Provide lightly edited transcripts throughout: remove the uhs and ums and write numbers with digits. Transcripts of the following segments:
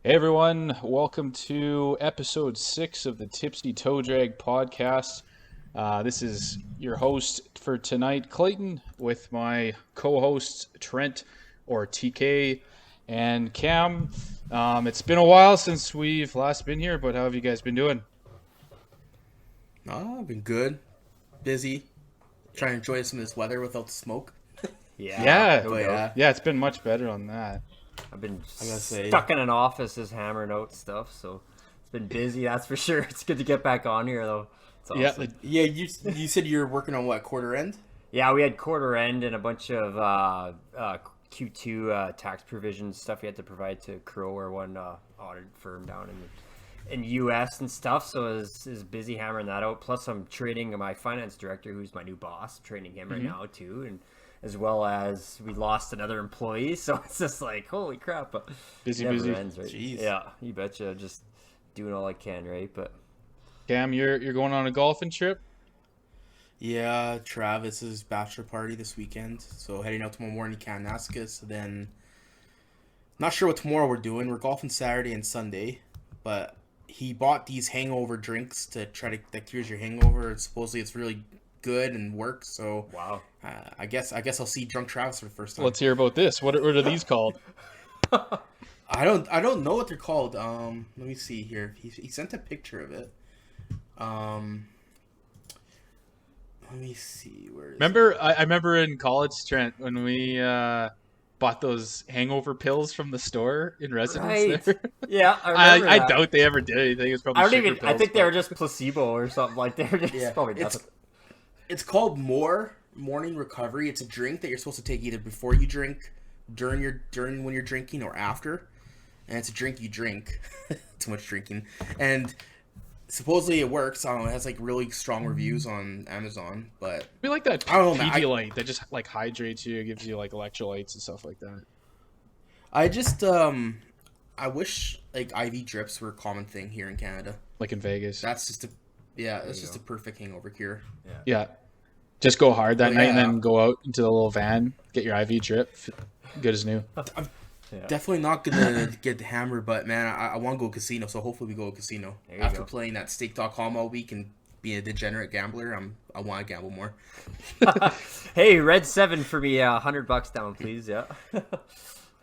Hey everyone, welcome to episode 6 of the Tipsy Toe Drag Podcast. This is your host for tonight, Clayton, with my co-hosts Trent, or TK, and Cam. It's been a while since we've last been here, but how have you guys been doing? I've been good. Busy. Trying to enjoy some of this weather without the smoke. Yeah, But yeah. it's been much better on that. I've been I'm gonna say- stuck in an office just hammering out stuff, so it's been busy, that's for sure. It's good to get back on here, though. It's awesome. Yeah, you said you were working on what, quarter end? Yeah, we had quarter end and a bunch of Q2 tax provisions stuff we had to provide to Crow, or one audit firm down in US and stuff. So I was busy hammering that out. Plus, I'm training my finance director, who's my new boss, training him right now too, and as well as we lost another employee. So it's just like, holy crap! Busy. Ends, right? Jeez. Yeah, you betcha. Just doing all I can, right? But Cam, you're going on a golfing trip? Yeah, Travis's bachelor party this weekend. So heading out tomorrow morning to Kananaskis. Then not sure what tomorrow we're doing. We're golfing Saturday and Sunday, but he bought these hangover drinks to try to that cures your hangover. And supposedly it's really good and works. So wow. I guess I'll see drunk Travis for the first time. Let's hear about this. What are these called? I don't know what they're called. Let me see here. He sent a picture of it. Let me see where. I remember in college, Trent, when we bought those hangover pills from the store in residence. Right. There. Yeah, I remember I that. doubt they ever did anything. It was probably I don't sugar even. I pills, think they but- were just placebo or something. Like they were just Yeah, probably nothing. it's called Morning Recovery. It's a drink that you're supposed to take either before you drink, during when you're drinking, or after. And it's a drink you drink. Too much drinking. And supposedly it works. I don't know. It has like really strong reviews on Amazon, but We like that I don't know, man. Pedialyte that just like hydrates you, gives you like electrolytes and stuff like that. I just I wish like IV drips were a common thing here in Canada. Like in Vegas. That's just a perfect hangover cure. Yeah. Just go hard that Well, night and yeah. then go out into the little van, get your IV drip. Good as new. Definitely not gonna get the hammer, but man, I want to go casino, so hopefully we go to casino. There you After go. playing that stake.com all week and being a degenerate gambler, I want to gamble more. Hey, red 7 for me. $100 down, please. Yeah.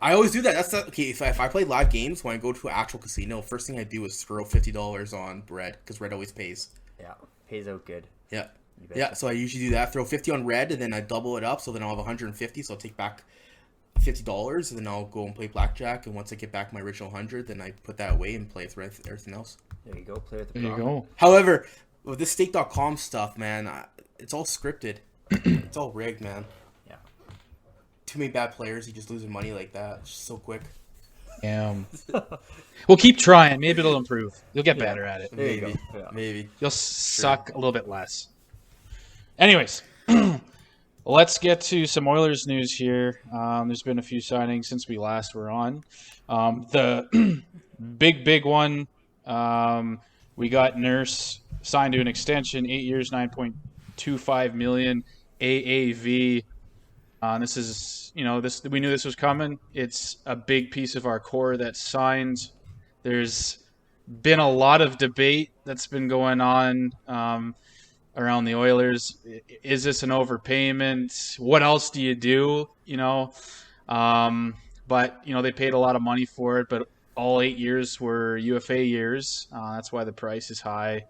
I always do that. That's not, okay. If I play live games, when I go to an actual casino, first thing I do is throw $50 on red, because red always pays. Yeah, pays out good. Yeah. You betcha. Yeah, so I usually do that. Throw 50 on red, and then I double it up, so then I'll have 150. So I'll take back $50, and then I'll go and play blackjack. And once I get back my original 100, then I put that away and play with everything else. There you go. Play with the There you profit. go. However, with this stake.com stuff, man, it's all scripted. It's all rigged, man. Yeah. Too many bad players. You just losing money like that. It's just so quick. Damn. Well, keep trying. Maybe it'll improve. You'll get better at it. There you Maybe. go. Yeah. Maybe. You'll suck a little bit less. Anyways, let's get to some Oilers news here. There's been a few signings since we last were on. The big one, we got Nurse signed to an extension, 8 years, $9.25 million AAV. This is, we knew this was coming. It's a big piece of our core that's signed. There's been a lot of debate that's been going on around the Oilers. Is this an overpayment? What else do you do? But they paid a lot of money for it. But all 8 years were UFA years. That's why the price is high.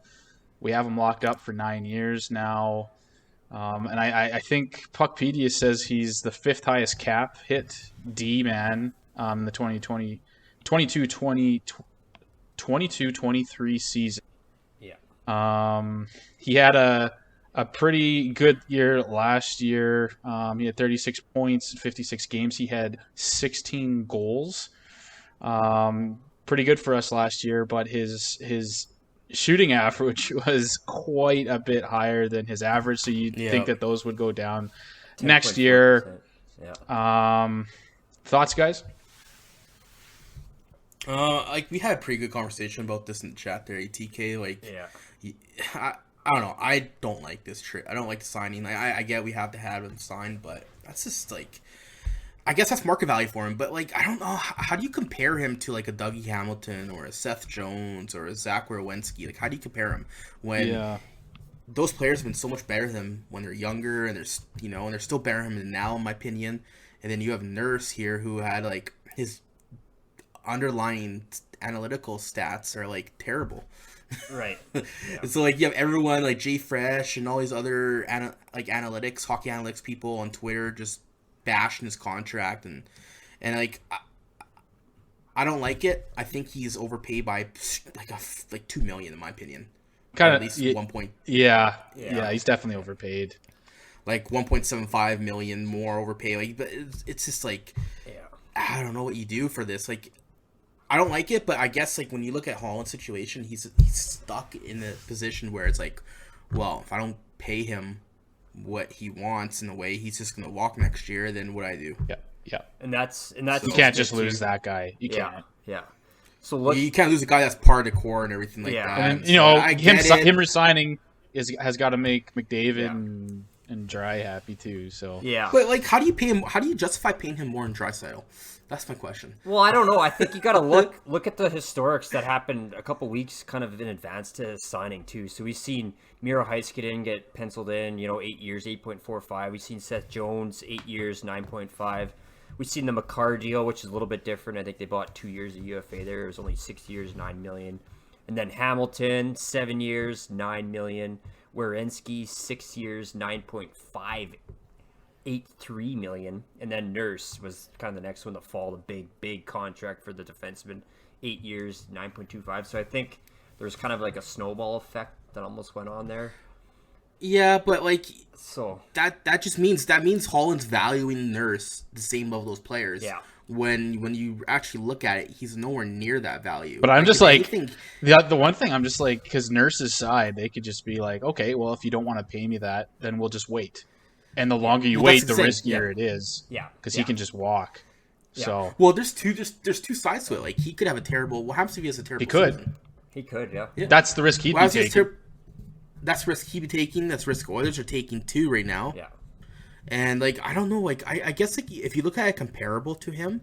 We have him locked up for 9 years now. And I think Puckpedia says he's the 5th highest cap hit D-man in the 22-23 season. Yeah. He had a pretty good year last year. He had 36 points in 56 games. He had 16 goals. Pretty good for us last year, but his shooting average was quite a bit higher than his average, so you'd think that those would go down next year. Yeah. Thoughts, guys? Like we had a pretty good conversation about this in the chat there, ATK. Like, Yeah. I don't know. I don't like this trade. I don't like the signing. I get we have to have him signed, but that's just like I guess that's market value for him, but like I don't know how do you compare him to like a Dougie Hamilton or a Seth Jones or a Zach Werenski? Like how do you compare him when those players have been so much better than him when they're younger and they're still better than him now in my opinion. And then you have Nurse here who had like his underlying analytical stats are like terrible. Right. Yeah. So like you have everyone like Jay Fresh and all these other hockey analytics people on Twitter just bashing his contract and like I don't like it. I think he's overpaid by like $2 million in my opinion. Kind of at least 1 point. Yeah, he's definitely overpaid. Like 1.75 million more overpaid. Like, but it's just like I don't know what you do for this. Like, I don't like it, but I guess like when you look at Holland's situation, he's stuck in a position where it's like, well, if I don't pay him what he wants in a way, he's just gonna walk next year. Then what I do? Yeah. And that's you can't just lose that guy. You can't. Yeah. So look, you can't lose a guy that's part of the core and everything like that. And so him resigning has got to make McDavid and Dry happy too. So but like, how do you pay him? How do you justify paying him more in Draisaitl? That's my question. Well, I don't know. I think you got to look at the historics that happened a couple weeks kind of in advance to his signing too. So we've seen Miro Heiskanen get penciled in, 8 years, 8.45. We've seen Seth Jones 8 years, 9.5. We've seen the Makar deal, which is a little bit different. I think they bought 2 years of UFA there. It was only 6 years, $9 million. And then Hamilton, 7 years, $9 million. Werenski, 6 years, $9.583 million. And then Nurse was kind of the next one to fall, the big contract for the defenseman, 8 years, 9.25. So I think there's kind of like a snowball effect that almost went on there. Yeah, but like, so that just means Holland's valuing Nurse the same of those players. Yeah. When you actually look at it, he's nowhere near that value. But I'm just like, the one thing I'm just like, because Nurse's side, they could just be like, okay, well, if you don't want to pay me that, then we'll just wait. And the longer you wait, the riskier it is. Yeah. Because he can just walk. Yeah. So well, there's two sides to it. Like, he could have a terrible. What happens if he has a terrible? Season? He could. Yeah. That's the risk he'd be taking. That's risk he'd be taking. That's risk Oilers are taking too right now. Yeah. And like, I don't know. Like, I guess like if you look at it comparable to him,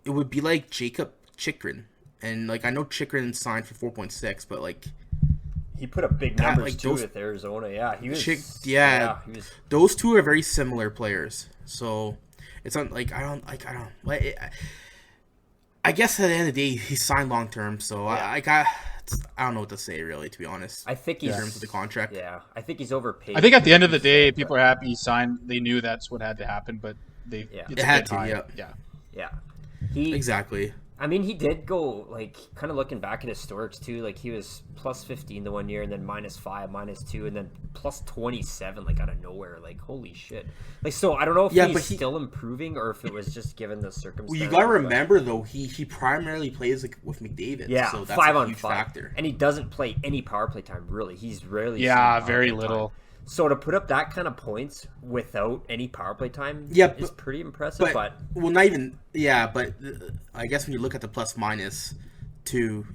it would be like Jacob Chychrun. And like, I know Chychrun signed for 4.6, but like, he put up big numbers too with Arizona. Yeah, he was. He was. Those two are very similar players. So it's not like I guess at the end of the day, he signed long term. So I don't know what to say really, to be honest. I think he's in terms of the contract. Yeah, I think he's overpaid. I think at the end of the day, people are happy he signed. They knew that's what had to happen, but it had to. Yeah. Exactly. I mean, he did go, like, kind of looking back at historics, too. Like, he was plus 15 the 1 year, and then -5, -2, and then plus 27, like, out of nowhere. Like, holy shit. Like, so I don't know if he's still improving or if it was just given the circumstances. Well, you got to remember, though, he primarily plays like with McDavid. Yeah, so that's 5 a on huge 5. factor. And he doesn't play any power play time, really. He's rarely very little. Time. So to put up that kind of points without any power play time is pretty impressive. But well, not even but I guess when you look at the plus minus too,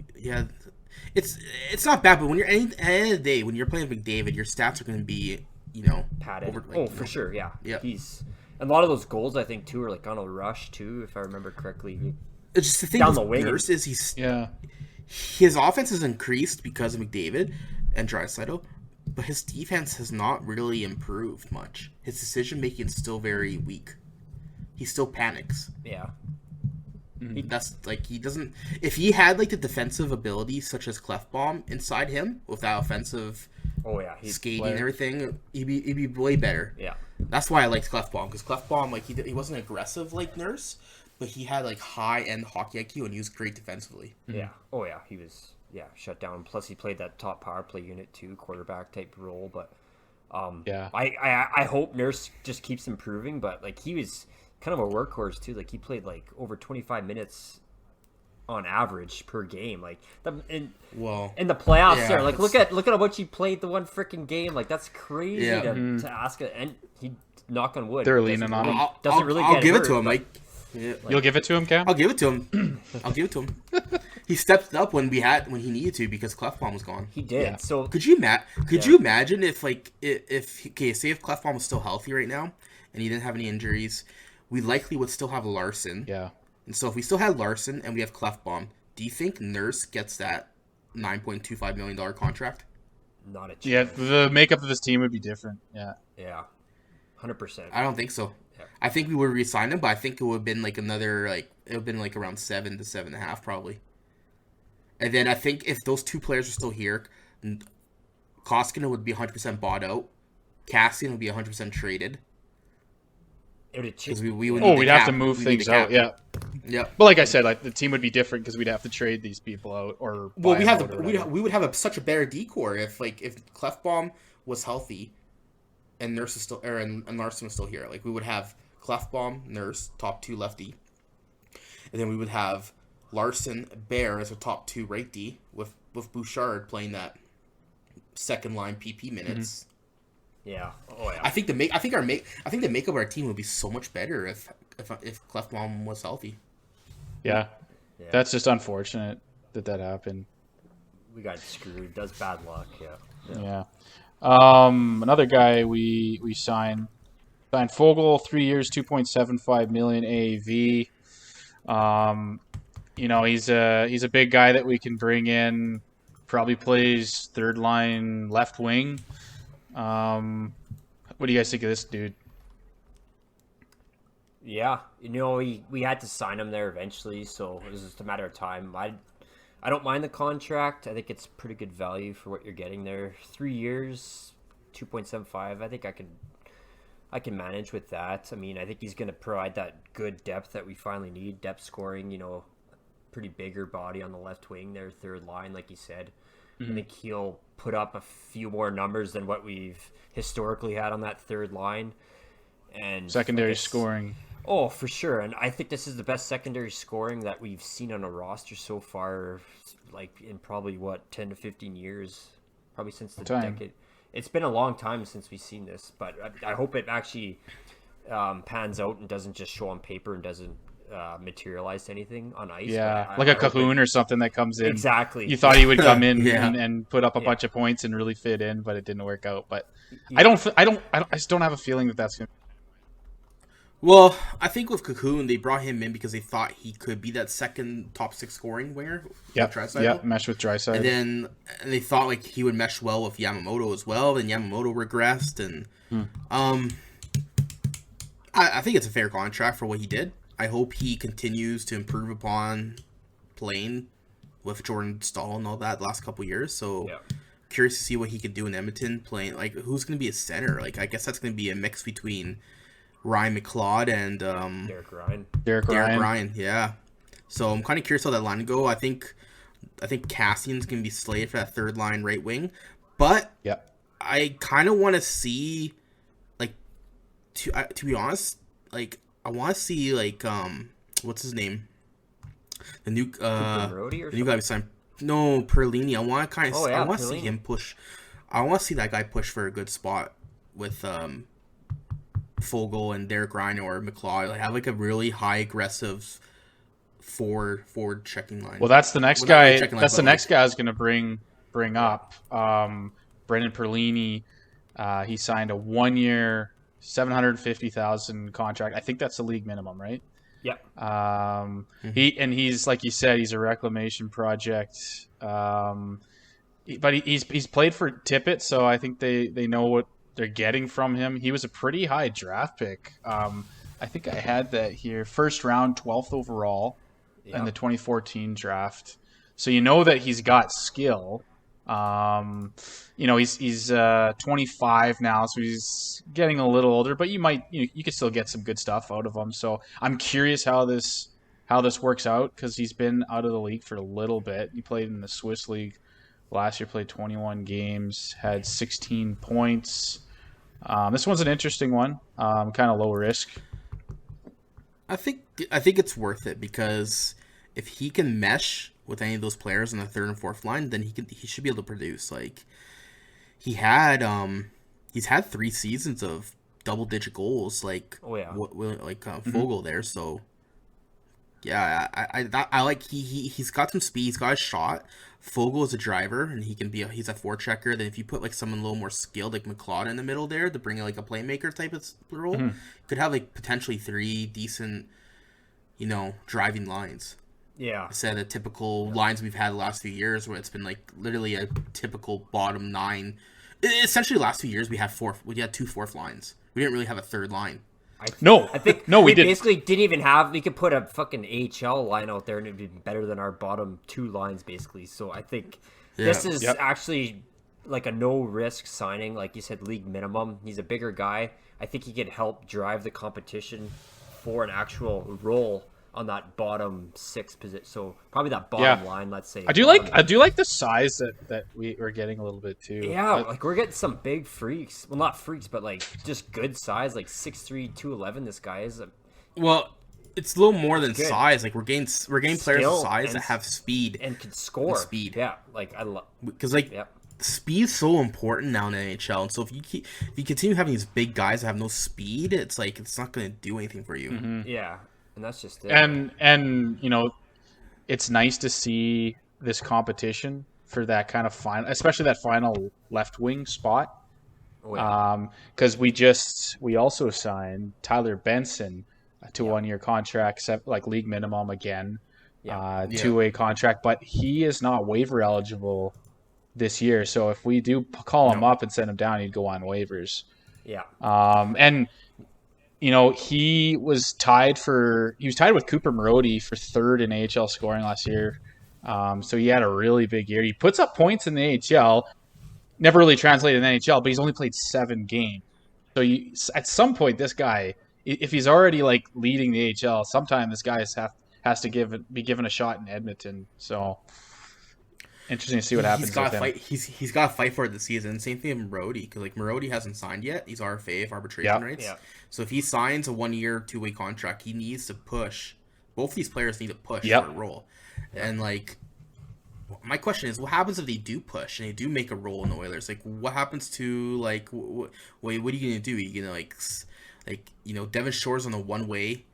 it's not bad. But when you're at the end of the day, when you're playing McDavid, your stats are going to be padded. For sure, yeah. He's and a lot of those goals I think too are like on a rush too, if I remember correctly. It's just the thing down with the wing Nurse is his offense has increased because of McDavid and Draisaitl. But his defense has not really improved much. His decision making is still very weak. He still panics. Yeah. That's like he doesn't. If he had like the defensive ability such as Clefbaum inside him with that offensive, skating and everything, he'd be way better. Yeah. That's why I liked Clefbaum, because Clefbaum like he wasn't aggressive like Nurse, but he had like high end hockey IQ and he was great defensively. Yeah. Oh yeah, he was. Yeah, shut down. Plus, he played that top power play unit too, quarterback type role. But I hope Nurse just keeps improving. But like he was kind of a workhorse too. Like he played like over 25 minutes on average per game. Like in the playoffs there. Like look at how much he played the one freaking game. Like that's crazy to ask it. And he knock on wood. They're leaning on him. I'll give it to him. Like. Yeah, you'll give it to him, Cam? I'll give it to him. He stepped up when he needed to because Clefbaum was gone. He did. Yeah. So could you imagine if say if Clefbaum was still healthy right now and he didn't have any injuries, we likely would still have Larson. Yeah. And so if we still had Larson and we have Clefbaum, do you think Nurse gets that $9.25 million contract? Not a chance. Yeah, the makeup of this team would be different. Yeah. Yeah. 100%. I don't think so. Yeah. I think we would re-sign him, but I think it would have been like another, like, it would have been like around 7 to 7.5 probably. And then I think if those two players are still here, Koskinen would be 100% bought out. Cassian would be 100% traded. Because we would we'd have to move things out. Yeah. Yep. But like I said, like the team would be different because we'd have to trade these people out or. Well, we would have such a better decor if Clefbaum was healthy, and Nurse is still and Larson was still here. Like we would have Clefbaum, Nurse, top 2 lefty, and then we would have Larson, Bear as a top 2 right D with Bouchard playing that second line PP minutes. Mm-hmm. Yeah. Oh yeah. I think the makeup of our team would be so much better if Clefbaum was healthy. Yeah. That's just unfortunate that happened. We got screwed. That's bad luck. Yeah. Another guy we signed Fogle, 3 years, $2.75 million AAV. He's a big guy that we can bring in. Probably plays third line left wing. What do you guys think of this dude? Yeah, we had to sign him there eventually, so it was just a matter of time. I don't mind the contract. I think it's pretty good value for what you're getting there. 3 years, 2.75. I think I can manage with that. I mean, I think he's going to provide that good depth that we finally need. Depth scoring, pretty bigger body on the left wing there, third line, like you said. I think he'll put up a few more numbers than what we've historically had on that third line. And secondary scoring. Oh, for sure. And I think this is the best secondary scoring that we've seen on a roster so far, like in probably, 10 to 15 years, probably since the decade. It's been a long time since we've seen this, but I hope it actually pans out and doesn't just show on paper and doesn't materialize anything on ice. Yeah, like a Cahoon or something that comes in. Exactly. You thought he would come in and put up a bunch of points and really fit in, but it didn't work out. But I just don't have a feeling that that's going to. Well, I think with Cahoon, they brought him in because they thought he could be that second top 6 scoring winger. Yeah, mesh with Draisaitl. And then they thought like he would mesh well with Yamamoto as well. And Yamamoto regressed, and I think it's a fair contract for what he did. I hope he continues to improve upon playing with Jordan Stahl and all that the last couple years. So curious to see what he could do in Edmonton playing. Like, who's going to be a center? Like, I guess that's going to be a mix between Ryan McLeod and Derek Ryan. Yeah. So I'm kind of curious how that line go. I think Cassian's going to be slated for that third line right wing, but I kind of want to see, like, to be honest, like, I want to see, like, what's his name? The new guy we signed. No, Perlini. I want to kind of. I want to see him push. I want to see that guy push for a good spot with Fogle and Derek Ryan or McLeod. Like, have like a really high aggressive forward checking line. Well, that's the next guy. That's the next guy I was going to bring up. Brendan Perlini. He signed a 1 year. $750,000 contract. I think that's the league minimum, right? Yeah. He's like you said, he's a reclamation project. But he's played for Tippett, so I think they know what they're getting from him. He was a pretty high draft pick. I think I had that here. First round, 12th overall in the 2014 draft. So you know that he's got skill. He's 25 now, so he's getting a little older, but you could still get some good stuff out of him. So I'm curious how this works out, because he's been out of the league for a little bit. He played in the Swiss League last year, played 21 games, had 16 points. This one's an interesting one, kind of low risk. I think it's worth it, because if he can mesh with any of those players on the third and fourth line, then he should be able to produce. Like, he's had 3 seasons of double-digit goals, like Fogle there. So Yeah, I like he's got some speed. He's got a shot. Fogle is a driver, and he's a forechecker. Then if you put like someone a little more skilled, like McLeod in the middle there, to bring like a playmaker type of role, could have like potentially 3 decent, driving lines. Yeah. Instead of the typical lines we've had the last few years, where it's been like literally a typical bottom 9. Essentially, the last few years we had 2 fourth lines. We didn't really have a third line. I think we didn't. Basically didn't even have. We could put a fucking AHL line out there and it'd be better than our bottom 2 lines, basically. So I think this is actually like a no risk signing, like you said, league minimum. He's a bigger guy. I think he could help drive the competition for an actual role on that bottom 6 position. So probably that bottom line, let's say. I do like the size that we were getting a little bit too. Yeah, like we're getting some big freaks. Well, not freaks, but like just good size, like 6'3", 211. This guy is. Well, it's a little more than size. Like we're getting players of size that have speed and can score. Speed. Yeah, like I love because speed's so important now in the NHL. And so if you continue having these big guys that have no speed, it's like it's not going to do anything for you. Mm-hmm. Yeah. And that's just it. And it's nice to see this competition for that kind of final, especially that final left wing spot. Oh, yeah. Because we also signed Tyler Benson to a 1-year contract, like league minimum again, 2-way contract, but he is not waiver eligible this year. So if we do call him up and send him down, he'd go on waivers. Yeah. And he was tied with Cooper Marody for 3rd in AHL scoring last year. So he had a really big year. He puts up points in the AHL, never really translated in the NHL, but he's only played 7 games. So at some point, this guy, if he's already like leading the AHL, sometime this guy has to be given a shot in Edmonton. So interesting to see what happens with him. He's got to fight for it this season. Same thing with Marody, because like Marody hasn't signed yet. He's RFA, arbitration rights. Yeah. So if he signs a 1-year, 2-way contract, he needs to push. Both these players need to push for a role. And like, my question is, what happens if they do push and they do make a role in the Oilers? Like, what happens to like, what are you gonna do? Are you gonna like Devin Shore's on the 1-way.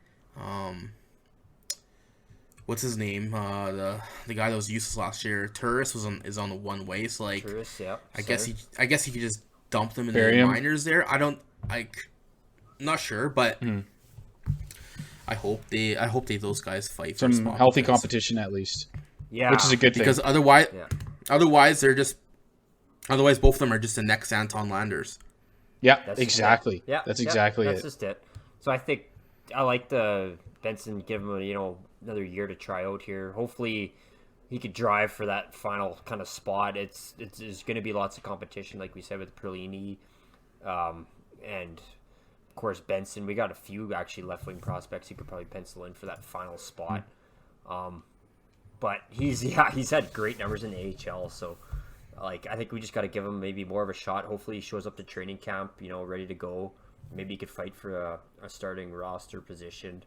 What's his name? The guy that was useless last year, Turris is on the 1-way. So like, Turris, yeah. I guess he could just dump them in the minors there. I'm not sure, but I hope those guys fight for some healthy competition at least. Yeah, which is a good thing, because otherwise both of them are just the next Anton Landers. Yeah, exactly. Yeah, that's exactly That's just it. So I think I like the Benson, give him another year to try out here. Hopefully he could drive for that final kind of spot. There's going to be lots of competition, like we said, with Perlini, and of course Benson. We got a few actually left wing prospects you could probably pencil in for that final spot. But he's had great numbers in the AHL, so like I think we just got to give him maybe more of a shot. Hopefully he shows up to training camp, ready to go. Maybe he could fight for a starting roster position.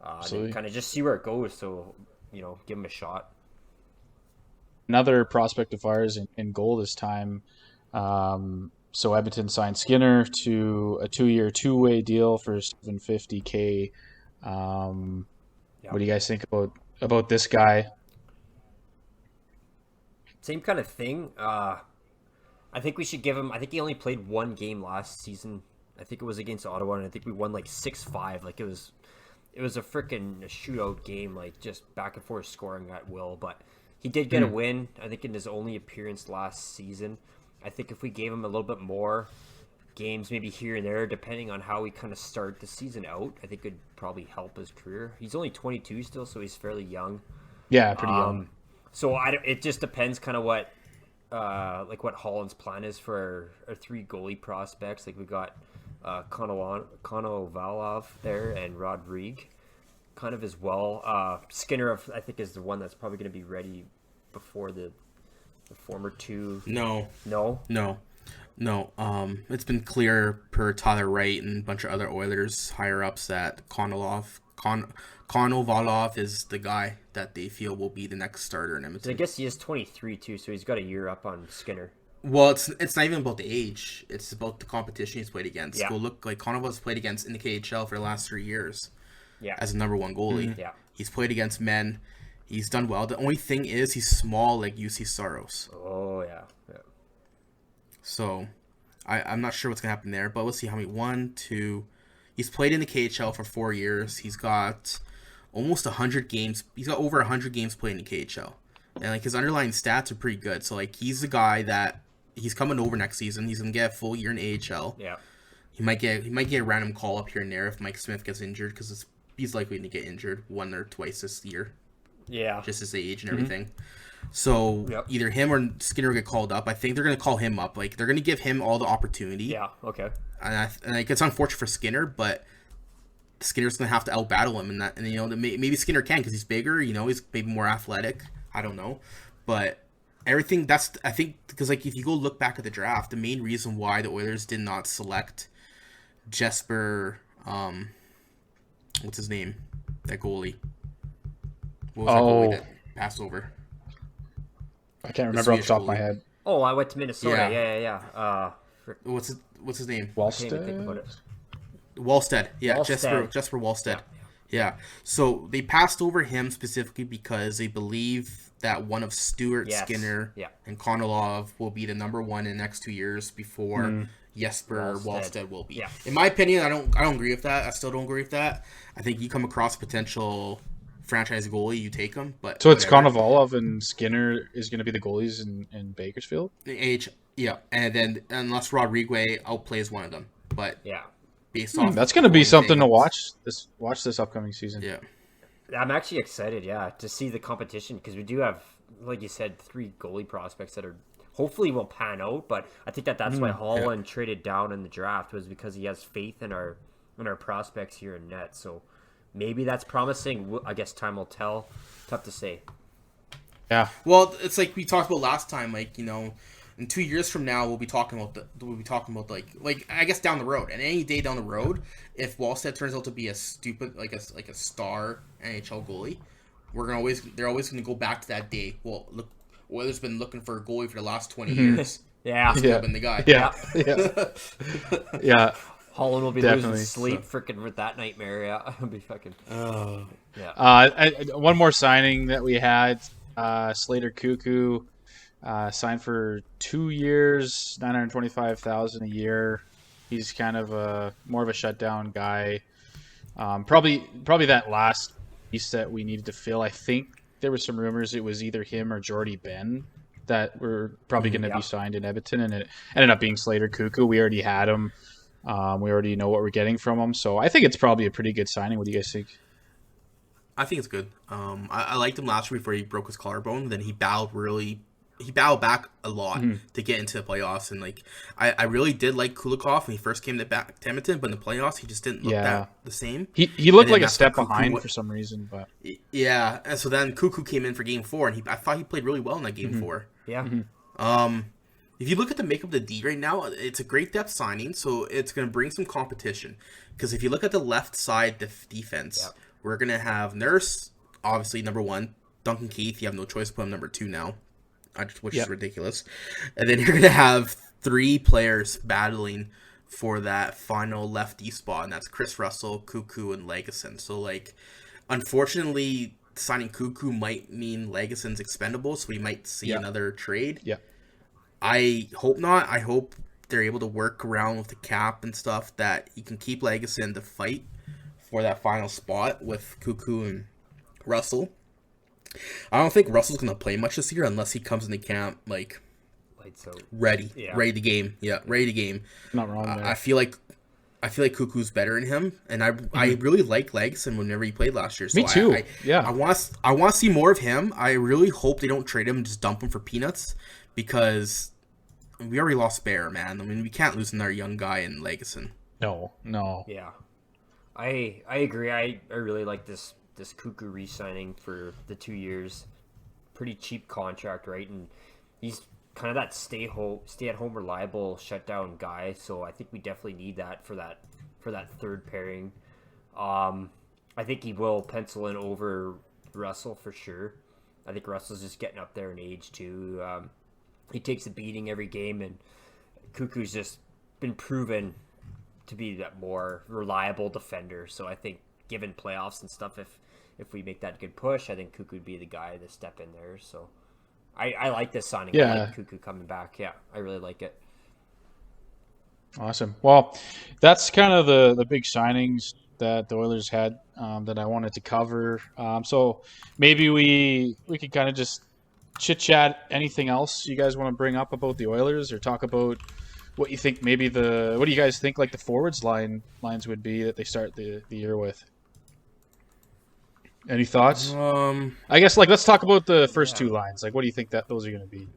And kind of just see where it goes. So give him a shot. Another prospect of ours in goal this time. So Edmonton signed Skinner to a 2-year, 2-way deal for $750K. What do you guys think about this guy? Same kind of thing. I think we should give him. I think he only played 1 game last season. I think it was against Ottawa, and I think we won like 6-5. Like it was a freaking shootout game, like just back and forth scoring at will. But he did get a win, I think, in his only appearance last season. I think if we gave him a little bit more games, maybe here and there, depending on how we kind of start the season out, I think could probably help his career. He's only 22 still, so he's fairly young. Yeah, pretty young. So it just depends kind of what Holland's plan is for our 3 goalie prospects. Like we got Konovalov there and Rodrigue kind of as well. Skinner, I think, is the one that's probably going to be ready before the former 2. No. It's been clear per Tyler Wright and a bunch of other Oilers higher ups that Konovalov is the guy that they feel will be the next starter in Edmonton. I guess he is 23 too, so he's got a year up on Skinner. Well, it's not even about the age. It's about the competition he's played against. Yeah. Go look, like Konovalov's played against in the KHL for the last 3 years. Yeah. As a number 1 goalie. Yeah. He's played against men. He's done well. The only thing is he's small like UC Saros. Oh, yeah. So I'm not sure what's going to happen there, but we'll see how many. 1, 2. He's played in the KHL for 4 years. He's got almost 100 games. He's got over 100 games played in the KHL. And, like, his underlying stats are pretty good. So, like, he's the guy that he's coming over next season. He's going to get a full year in AHL. Yeah. He might get a random call up here and there if Mike Smith gets injured, because he's likely to get injured 1 or twice this year. Yeah. Just his age and everything. So either him or Skinner will get called up. I think they're going to call him up. Like, they're going to give him all the opportunity. Yeah, okay. And like, it's unfortunate for Skinner, but Skinner's going to have to out-battle him. And you know, maybe Skinner can because he's bigger. You know, he's maybe more athletic. I don't know. But everything, I think, because, like, if you go look back at the draft, the main reason why the Oilers did not select Jesper, what's his name? That goalie. What was that goalie that passed over? I can't remember off the top of my head. Oh, I went to Minnesota. Yeah. What's his name? Wallstead? Wallstead. Yeah, Wallstead. Jesper Wallstead. Yeah. So they passed over him specifically because they believe that one of Stewart, Skinner, and Konolov will be the number one in the next 2 years before Jesper Wallstead will be. Yeah. In my opinion, I don't agree with that. I still don't agree with that. I think you come across potential franchise goalie, you take him. But so it's Konovalov and Skinner is going to be the goalies in Bakersfield? Yeah. And then unless Rodriguez outplays one of them. But based off that's going to be something to watch this upcoming season. Yeah. I'm actually excited, to see the competition because we do have, like you said, 3 goalie prospects that are hopefully will pan out. But I think that's why Holland traded down in the draft was because he has faith in our prospects here in net. So maybe that's promising. I guess time will tell. Tough to say. Yeah. Well, it's like we talked about last time. Like, you know, in 2 years from now, we'll be talking about like I guess down the road, and any day down the road, if Wallstead turns out to be a stupid like a star NHL goalie, they're always gonna go back to that day. Well, look, Oilers been looking for a goalie for the last 20 years. He's been the guy. Yeah. Holland will be losing sleep freaking with that nightmare. Yeah, it'll be fucking. One more signing that we had, Slater Cuckoo, signed for 2 years, $925,000 a year. He's kind of more of a shutdown guy. Probably that last piece that we needed to fill. I think there were some rumors it was either him or Jordy Ben that were probably going to be signed in Edmonton, and it ended up being Slater Cuckoo. We already had him. We already know what we're getting from him, so I think it's probably a pretty good signing. What do you guys think? I think it's good. I liked him last year before he broke his collarbone. Then he battled back a lot to get into the playoffs, and like I really did like Kulikov when he first came back to Edmonton, but in the playoffs he just didn't look the same. He looked like a step behind for some reason, but and so then Cuckoo came in for Game 4, and I thought he played really well in that Game 4. Yeah. If you look at the makeup of the D right now, it's a great depth signing, so it's going to bring some competition. Because if you look at the left side defense, we're going to have Nurse, obviously number 1. Duncan Keith, you have no choice to put him number 2 now, which is ridiculous. And then you're going to have 3 players battling for that final lefty spot, and that's Chris Russell, Cuckoo, and Legason. So, like, unfortunately, signing Cuckoo might mean Legason's expendable, so we might see another trade. Yeah. I hope not. I hope they're able to work around with the cap and stuff that you can keep Legason to fight for that final spot with Cuckoo and Russell. I don't think Russell's going to play much this year unless he comes into camp like ready to game. Yeah, ready to game. Not wrong there. I feel like Cuckoo's better than him, and I really like Legason whenever he played last year. So Me too. I want to see more of him. I really hope they don't trade him and just dump him for peanuts, because we already lost Bear, man. I mean, we can't lose another young guy in Legason. No. Yeah, I agree. I really like this Cuckoo re-signing for the 2 years. Pretty cheap contract, right? And he's kind of that stay-at-home reliable shutdown guy. So I think we definitely need that for that third pairing. I think he will pencil in over Russell for sure. I think Russell's just getting up there in age too. He takes a beating every game, and Cuckoo's just been proven to be that more reliable defender. So I think, given playoffs and stuff, if we make that good push, I think Cuckoo would be the guy to step in there. So I like this signing. Yeah. I like Cuckoo coming back. Yeah, I really like it. Awesome. Well, that's kind of the big signings that the Oilers had that I wanted to cover. So maybe we could kind of just chit chat. Anything else you guys want to bring up about the Oilers, or talk about what you think? Maybe what do you guys think like the forwards lines would be that they start the year with? Any thoughts? I guess let's talk about the first two lines. Like, what do you think that those are going to be?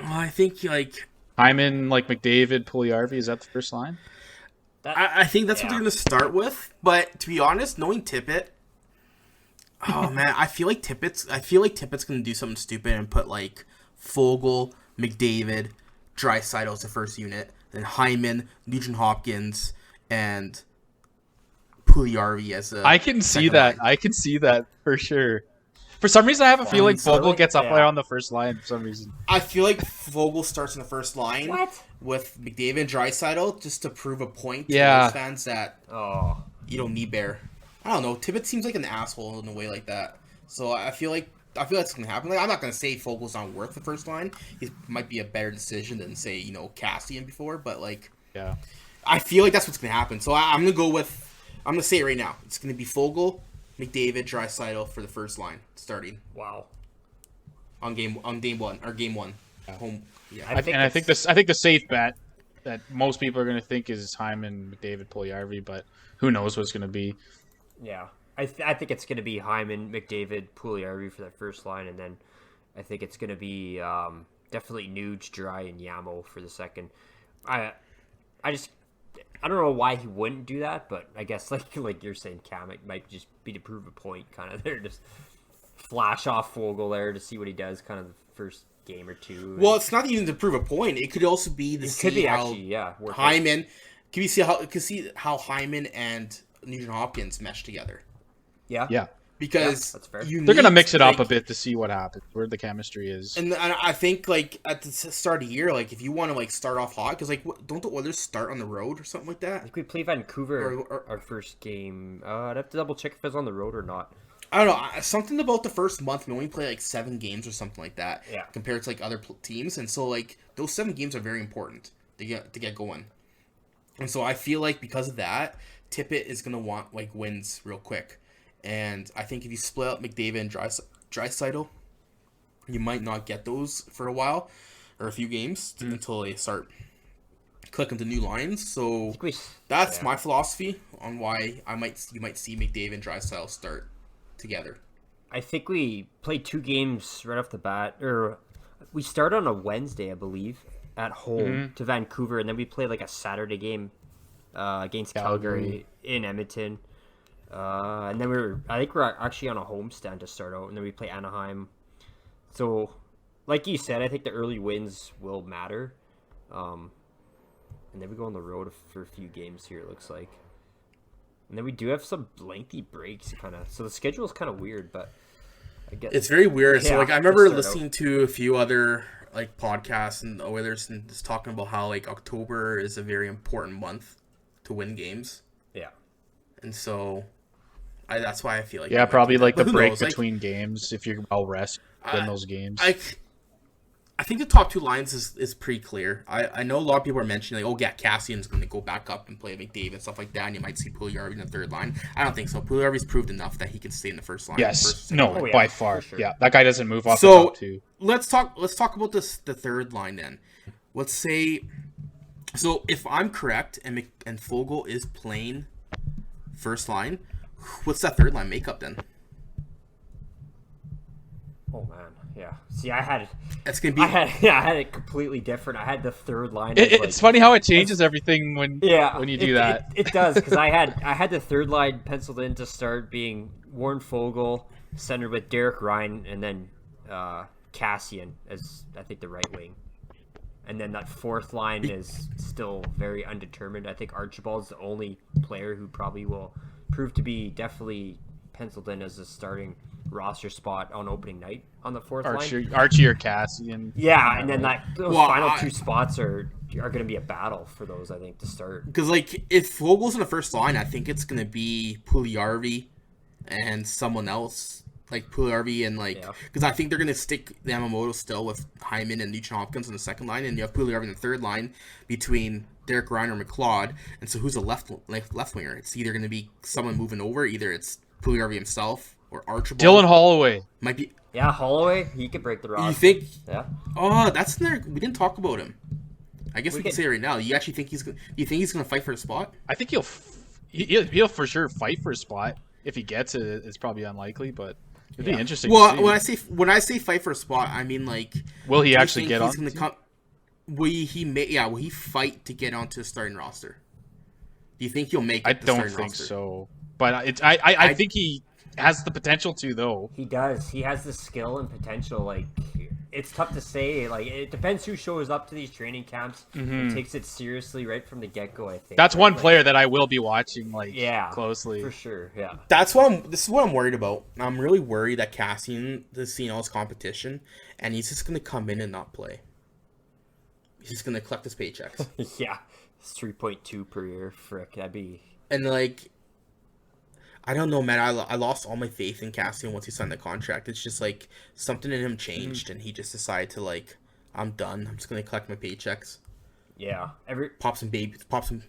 I think like Hyman, like McDavid, Puljujarvi. Is that the first line? I think that's what they're going to start with. But to be honest, knowing Tippett, oh man, I feel like Tippett's going to do something stupid and put like Foegele, McDavid, Draisaitl as the first unit, then Hyman, Nugent Hopkins, and Puljujarvi as a. I can see that. line. I can see that for sure. For some reason, I have a feeling Foegele gets up there on the first line for some reason. I feel like Foegele starts in the first line What? with McDavid and Draisaitl just to prove a point to Yeah. those fans that you don't need Bear. I don't know. Tippett seems like an asshole in a way like that. So I feel like that's gonna happen. Like, I'm not gonna say Fogel's not worth the first line. He might be a better decision than say Cassian before, but like Yeah. I feel like that's what's gonna happen. So I'm gonna say it right now. It's gonna be Foegele, McDavid, Draisaitl for the first line starting Wow. on game one. Home. Yeah. I think the safe bet that most people are going to think is Hyman, McDavid, Puljujarvi, but who knows what it's going to be. Yeah. I think it's going to be Hyman, McDavid, Puljujarvi for that first line, and then I think it's going to be definitely Nuge, Dry, and Yamo for the second. I don't know why he wouldn't do that, but I guess like you're saying, Cam, it might just be to prove a point, kind of there, just flash off Foegele there to see what he does, kind of the first game or two. Well, it's not even to prove a point. It could also be to see how Hyman. Can you see how Hyman and Nugent Hopkins mesh together? Yeah. Yeah. Because that's fair. They're going to mix it up a bit to see what happens, where the chemistry is. And I think, like, at the start of the year, like, if you want to, like, start off hot, because, like, don't the Oilers start on the road or something like that? I think we play Vancouver our first game. I'd have to double check if it's on the road or not. I don't know. Something about the first month, we only play, like, 7 games or something like that. Yeah. Compared to, like, other teams. And so, like, those 7 games are very important to get going. And so I feel like because of that, Tippett is going to want, like, wins real quick. And I think if you split up McDavid and Draisaitl, you might not get those for a while or a few games until they start clicking to new lines. So that's my philosophy on why you might see McDavid and Draisaitl start together. I think we played 2 games right off the bat, or we start on a Wednesday, I believe, at home to Vancouver, and then we play like a Saturday game against Calgary in Edmonton. And then I think we're actually on a homestand to start out, and then we play Anaheim. So, like you said, I think the early wins will matter. And then we go on the road for a few games here, it looks like. And then we do have some lengthy breaks, kind of. So the schedule is kind of weird, but I guess it's very weird. So, like, I remember listening to a few other like podcasts and Oilers and just talking about how like October is a very important month to win games. Yeah. And so that's why I feel like probably like the break knows? between games if you're well rested in those games. I think the top 2 lines is pretty clear. I know a lot of people are mentioning like, oh yeah, Cassian's going to go back up and play McDavid and stuff like that, and you might see Puljujarvi in the third line. I don't think so. Puljujarvi's proved enough that he can stay in the first line. Yes, by far. Sure. Yeah, that guy doesn't move off the top 2. Let's talk about the third line then. Let's say, so if I'm correct and Foegele is playing first line, what's that third line makeup then? Oh man, yeah. See, I had it completely different. I had the third line. It's funny how it changes everything when you do that. It does, because I had the third line penciled in to start being Warren Foegele, centered with Derek Ryan, and then Cassian as I think the right wing. And then that fourth line is still very undetermined. I think Archibald's the only player who probably will prove to be definitely penciled in as a starting roster spot on opening night on the fourth line. Archie or Cassian. Yeah, and then those final 2 spots are going to be a battle for those, I think, to start. Because like if Fogel's in the first line, I think it's going to be Puljujarvi, and someone else like Puljujarvi and because I think they're gonna stick Yamamoto still with Hyman and Nugent Hopkins on the second line, and you have Puljujarvi in the third line between Derek Ryan or McLeod. And so who's a left winger? It's either gonna be someone moving over, either it's Puljujarvi himself or Archibald. Dylan Holloway might be. Yeah, Holloway, he could break the roster. You think? Yeah. Oh, that's in there. We didn't talk about him. I guess we can could- say it right now. You actually think he's? Do you think he's gonna fight for the spot? I think he'll for sure fight for a spot. If he gets it, it's probably unlikely, but it'd be interesting. Well, to see. when I say fight for a spot, I mean will he do you actually think get he's on? gonna come? Will he fight to get onto the starting roster? Do you think he'll make it? I to the don't starting think roster? so, but I think he has the potential to, though. He does. He has the skill and potential. Like, it's tough to say. Like, it depends who shows up to these training camps and takes it seriously right from the get-go, I think. That's one Like, player that I will be watching closely. for sure. Yeah. This is what I'm worried about. I'm really worried that Cassian is seeing all his competition, and he's just gonna come in and not play. He's just gonna collect his paychecks. Yeah. It's 3.2 per year. Frick, that'd be. And I don't know, man. I lost all my faith in Cassian once he signed the contract. It's just something in him changed, and he just decided to I'm done. I'm just gonna collect my paychecks. Yeah. Pop some babies. Pop some.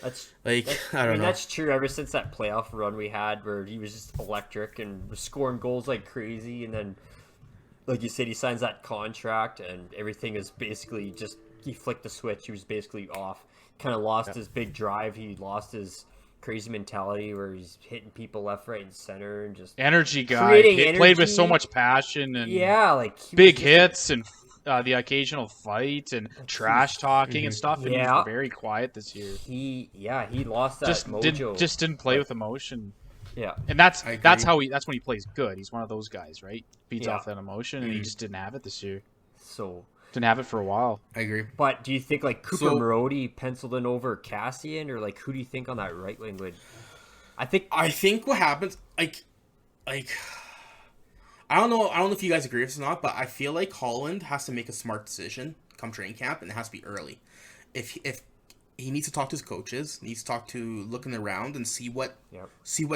That's I don't know. That's true. Ever since that playoff run we had, where he was just electric and was scoring goals like crazy, and then, like you said, he signs that contract, and everything is basically just he flicked the switch. He was basically off. Kind of lost his big drive. He lost his crazy mentality where he's hitting people left, right, and center, and just Energy guy. Creating He played with energy. so much passion and big big hits and the occasional fight and trash talking and stuff. And he Yeah. was very quiet this year. He lost that mojo. Just didn't play with emotion. yeah. And that's I agree. that's when he plays good. He's one of those guys, right? Feeds Yeah. off that emotion, and he just didn't have it this year. So, Didn't have it for a while. I agree. but do you think Cooper So- Marody penciled in over Cassian, or who do you think on that right wing would? I think what happens, I don't know if you guys agree with this or not, but I feel like Holland has to make a smart decision come training camp, and it has to be early. If he needs to talk to his coaches, needs to talk to looking around and see what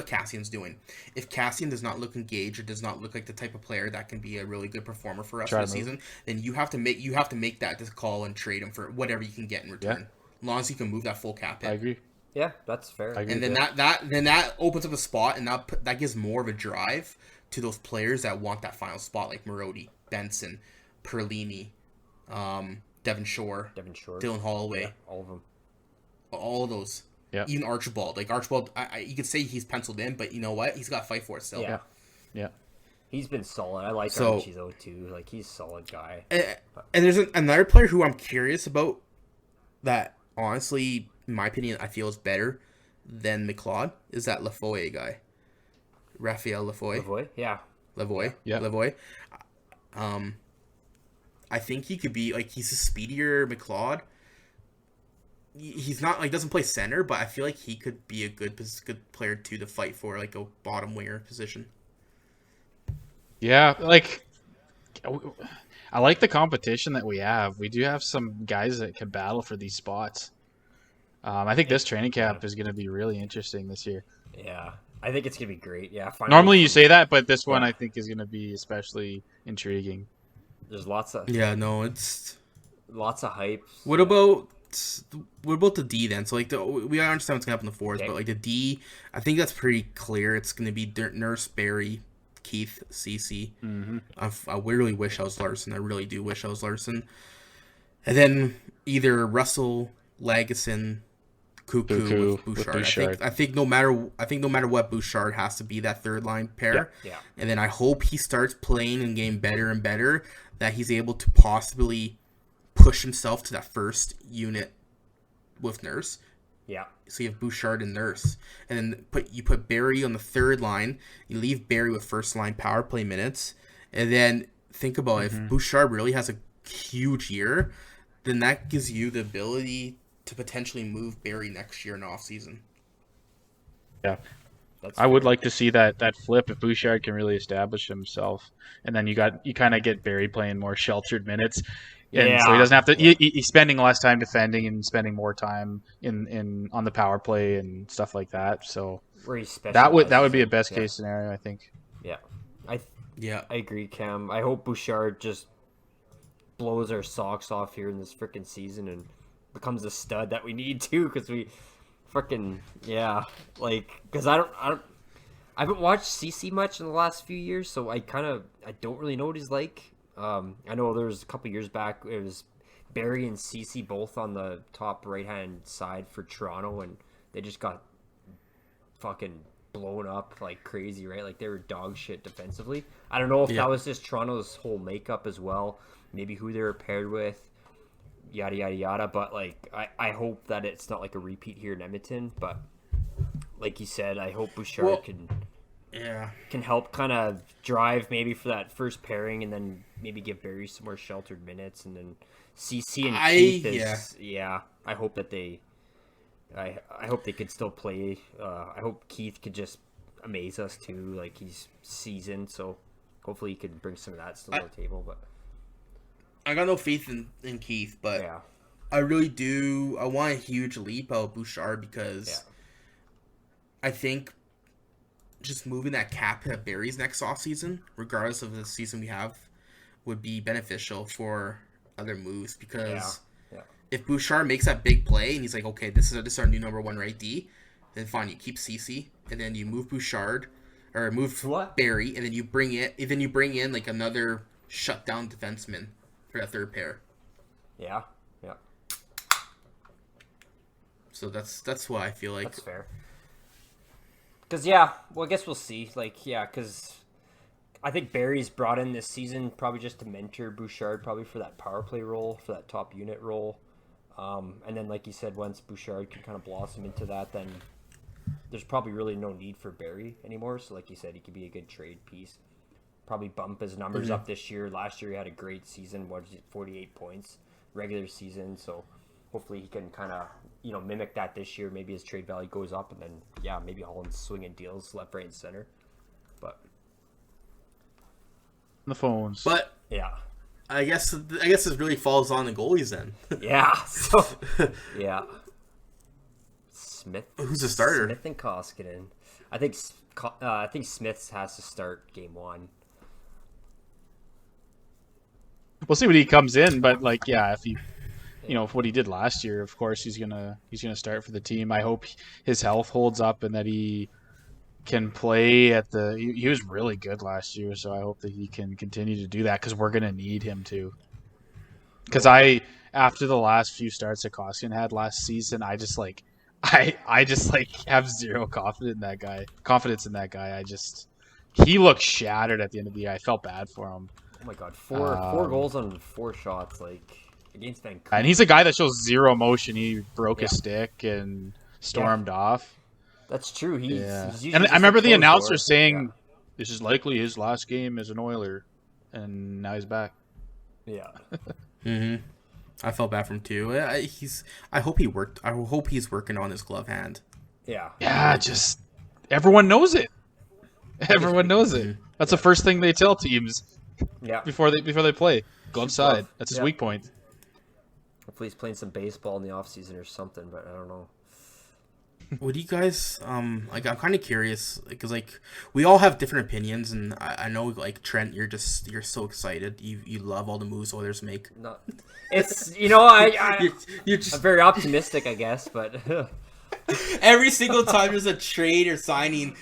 Cassian's doing. If Cassian does not look engaged or does not look like the type of player that can be a really good performer for us Try this to move. season, then you have to make that call and trade him for whatever you can get in return. Yeah. As long as you can move that full cap hit. I agree. yeah, that's fair. I agree. And then with that. that opens up a spot, and that gives more of a drive to those players that want that final spot, like Marody, Benson, Perlini, Devin Shore, Dylan Holloway, Yeah, all of them. all of those. Yeah. Even Archibald. Archibald, you could say he's penciled in, but you know what? He's got to fight for it still. Yeah. Yeah. He's been solid. I like So- Archie though too. He's a solid guy. And there's another player who I'm curious about that, honestly, in my opinion, I feel is better than McLeod, is that Lafoy guy. Raphael Lafoy. Lavoie? Yeah. Lavoy. Yeah. Lavoy. I think he could be he's a speedier McLeod. He's not doesn't play center, but I feel like he could be a good player too to fight for a bottom winger position. Yeah, I like the competition that we have. We do have some guys that can battle for these spots. I think this training camp is going to be really interesting this year. Yeah. I think it's gonna be great. Yeah. Finally, Normally you say that, but this one I think is going to be especially intriguing. there's lots of it's. hype. What about the D then? So we understand what's gonna happen in the fours, Okay. but the D, I think that's pretty clear. It's gonna be Nurse, Barry, Keith, CC. Mm-hmm. I really wish I was Larson. I really do wish I was Larson. And then either Russell, Lagesson, Cuckoo with Bouchard. I think no matter what, Bouchard has to be that third line pair. Yeah. And then I hope he starts playing and getting better and better, that he's able to possibly push himself to that first unit with Nurse. Yeah. So you have Bouchard and Nurse, and then you put Barry on the third line. You leave Barry with first line power play minutes, and then think about if Bouchard really has a huge year, then that gives you the ability to potentially move Barry next year in the offseason. Yeah. That's I would like to see that flip if Bouchard can really establish himself, and then you kind of get Barry playing more sheltered minutes. And so he doesn't have to. He's spending less time defending and spending more time in on the power play and stuff like that. So that would be a best case scenario, I think. Yeah, I agree, Cam. I hope Bouchard just blows our socks off here in this freaking season and becomes a stud that we need to, because we freaking because I haven't watched CC much in the last few years, so I don't really know what he's like. I know there was a couple years back, it was Barry and CC both on the top right-hand side for Toronto, and they just got fucking blown up like crazy, right? Like, they were dog shit defensively. I don't know if that was just Toronto's whole makeup as well, maybe who they were paired with, yada, yada, yada. But, like, I hope that it's not like a repeat here in Edmonton, but like you said, I hope Bouchard can help kind of drive maybe for that first pairing, and then maybe give Barry some more sheltered minutes, and then CC and Keith is I hope that they I hope they could still play. I hope Keith could just amaze us too, like, he's seasoned, so hopefully he can bring some of that still to the table. But I got no faith in Keith, but I really do. I want a huge leap out of Bouchard, because I think just moving that cap at Barry's next offseason, regardless of the season we have, would be beneficial for other moves, because if Bouchard makes that big play and he's like, okay, this is our new number one right D, then fine, you keep CC, and then you move Bouchard, or move Barry, and then you bring in like another shutdown defenseman for that third pair. Yeah. So that's why I feel like that's fair. Because, I guess we'll see. Like, because I think Barry's brought in this season probably just to mentor Bouchard, probably for that power play role, for that top unit role. And then, like you said, once Bouchard can kind of blossom into that, then there's probably really no need for Barry anymore. So, like you said, he could be a good trade piece. Probably bump his numbers up this year. Last year he had a great season, 48 points regular season. So hopefully he can kind of, mimic that this year. Maybe his trade value goes up, and then, maybe Holland's swinging deals left, right, and center. But the phones. But I guess this really falls on the goalies then. So Smith. Who's the starter? Smith and Koskinen. I think Smith has to start game one. We'll see when he comes in, but if he, what he did last year, of course he's gonna start for the team. I hope his health holds up and that he can play he was really good last year, so I hope that he can continue to do that, because we're gonna need him to. Because after the last few starts that Koskinen had last season, I just have zero confidence in that guy. He looked shattered at the end of the year. I felt bad for him. Oh my god, four goals on 4 shots, like, against Vancouver. And he's a guy that shows zero emotion. He broke his stick and stormed off. That's true. And I remember the announcer saying, this is likely his last game as an Oiler, and now he's back. Yeah. I felt bad for him too. I hope he's working on his glove hand. Yeah. Just everyone knows it. Everyone knows it. That's the first thing they tell teams. Before they play. Glove side. That's his weak point. Hopefully he's playing some baseball in the off season or something, but I don't know. Would you guys I'm kind of curious, because we all have different opinions, and I know, like, Trent, you're so excited. You love all the moves Oilers make. No, it's you're just, I'm very optimistic, I guess, but every single time there's a trade or signing,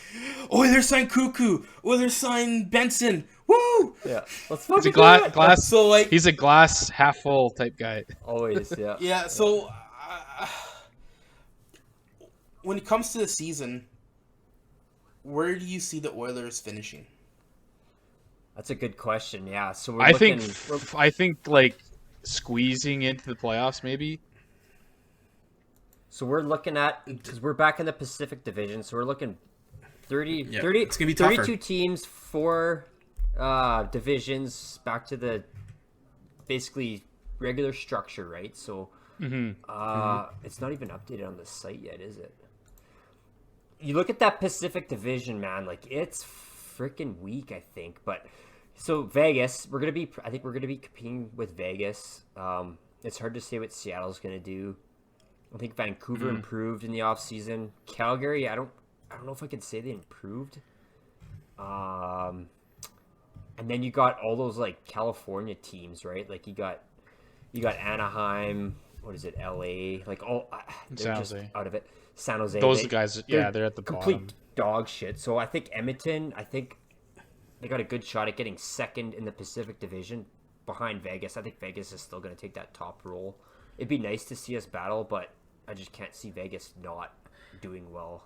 Oilers sign Cuckoo, Oilers sign Benson. Woo! Yeah, let's fucking do it. Glass. So, he's a glass half full type guy. Always, yeah. Yeah. So when it comes to the season, where do you see the Oilers finishing? That's a good question. Yeah. So I think like squeezing into the playoffs, maybe. So we're looking at, because we're back in the Pacific Division, so we're looking 30 it's gonna be 32 tougher. teams, 4 divisions, back to the basically regular structure, right? So it's not even updated on the site yet, is it? You look at that Pacific Division, man, like, it's freaking weak, I think. But So Vegas, I think we're gonna be competing with Vegas. It's hard to say what Seattle's gonna do. I think Vancouver improved in the offseason. Calgary, I don't know if I can say they improved. And then you got all those like California teams, right? Like you got Anaheim. What is it? LA. Like they're just out of it. San Jose. Those guys, they're at the complete bottom. Dog shit. So I think Edmonton. I think they got a good shot at getting second in the Pacific Division behind Vegas. I think Vegas is still going to take that top role. It'd be nice to see us battle, but I just can't see Vegas not doing well.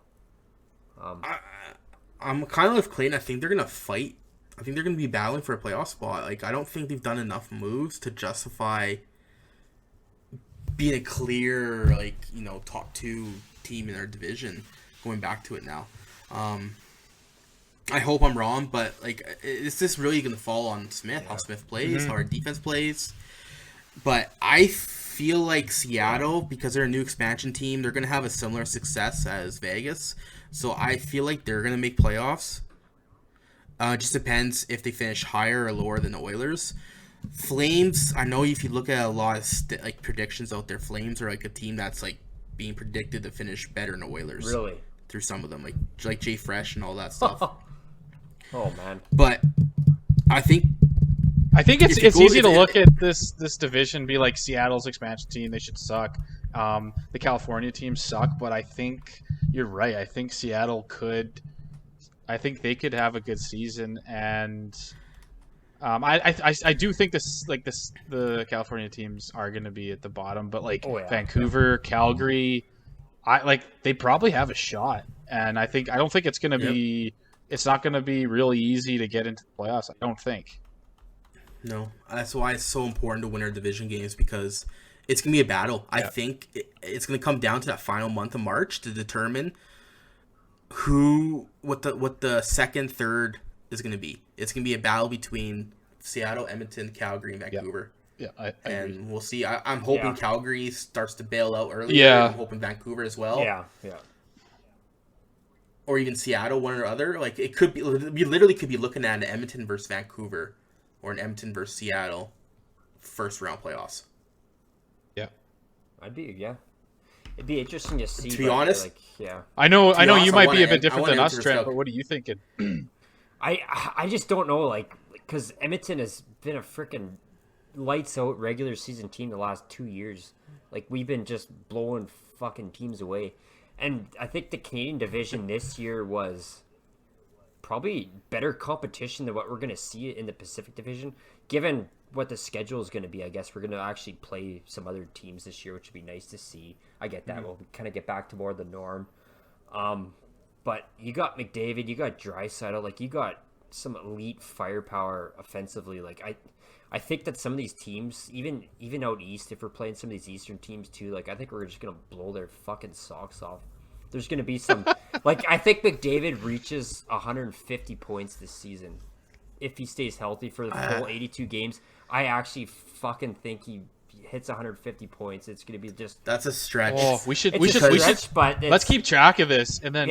I'm kind of with Clayton. I think they're going to fight. I think they're going to be battling for a playoff spot. Like, I don't think they've done enough moves to justify being a clear, like, top 2 team in their division. Going back to it now. I hope I'm wrong, but, like, is this really going to fall on Smith? How Smith plays, how our defense plays? But I feel like Seattle, because they're a new expansion team, they're going to have a similar success as Vegas. So I feel like they're going to make playoffs. It just depends if they finish higher or lower than the Oilers. Flames, I know if you look at a lot of predictions out there, Flames are like a team that's like being predicted to finish better than the Oilers. Really? Through some of them, like Jay Fresh and all that stuff. Oh man! But I think it's easy to look at this division, be like Seattle's expansion team, they should suck. The California teams suck, but I think you're right. I think they could have a good season, and I do think the California teams are going to be at the bottom, but Vancouver, Calgary, they probably have a shot, and I don't think it's going to be. It's not going to be really easy to get into the playoffs. I don't think. No, that's why it's so important to win our division games, because it's going to be a battle. Yeah. I think it's going to come down to that final month of March to determine what the second, third is going to be. It's going to be a battle between Seattle, Edmonton, Calgary, and Vancouver. Yeah, I agree. We'll see. I'm hoping Calgary starts to bail out earlier. Yeah. I'm hoping Vancouver as well. Yeah. Or even Seattle, one or other. Like, it could be. We literally could be looking at an Edmonton versus Vancouver, or an Edmonton versus Seattle, first round playoffs. Yeah, it'd be interesting to see. To be honest, I know you might be a bit different than us, Trent. But what are you thinking? I just don't know, because Edmonton has been a freaking lights out regular season team the last 2 years. Like, we've been just blowing fucking teams away. And I think the Canadian division this year was probably better competition than what we're going to see in the Pacific Division. Given what the schedule is going to be, I guess we're going to actually play some other teams this year, which would be nice to see. I get that. We'll kind of get back to more of the norm. But you got McDavid, you got Draisaitl, you got some elite firepower offensively. I think that some of these teams, even out east, if we're playing some of these eastern teams too, I think we're just gonna blow their fucking socks off. There's gonna be some I think McDavid reaches 150 points this season if he stays healthy for the full 82 games. I actually fucking think he hits 150 points. It's gonna be just that's a stretch. Oh, we should but let's keep track of this and then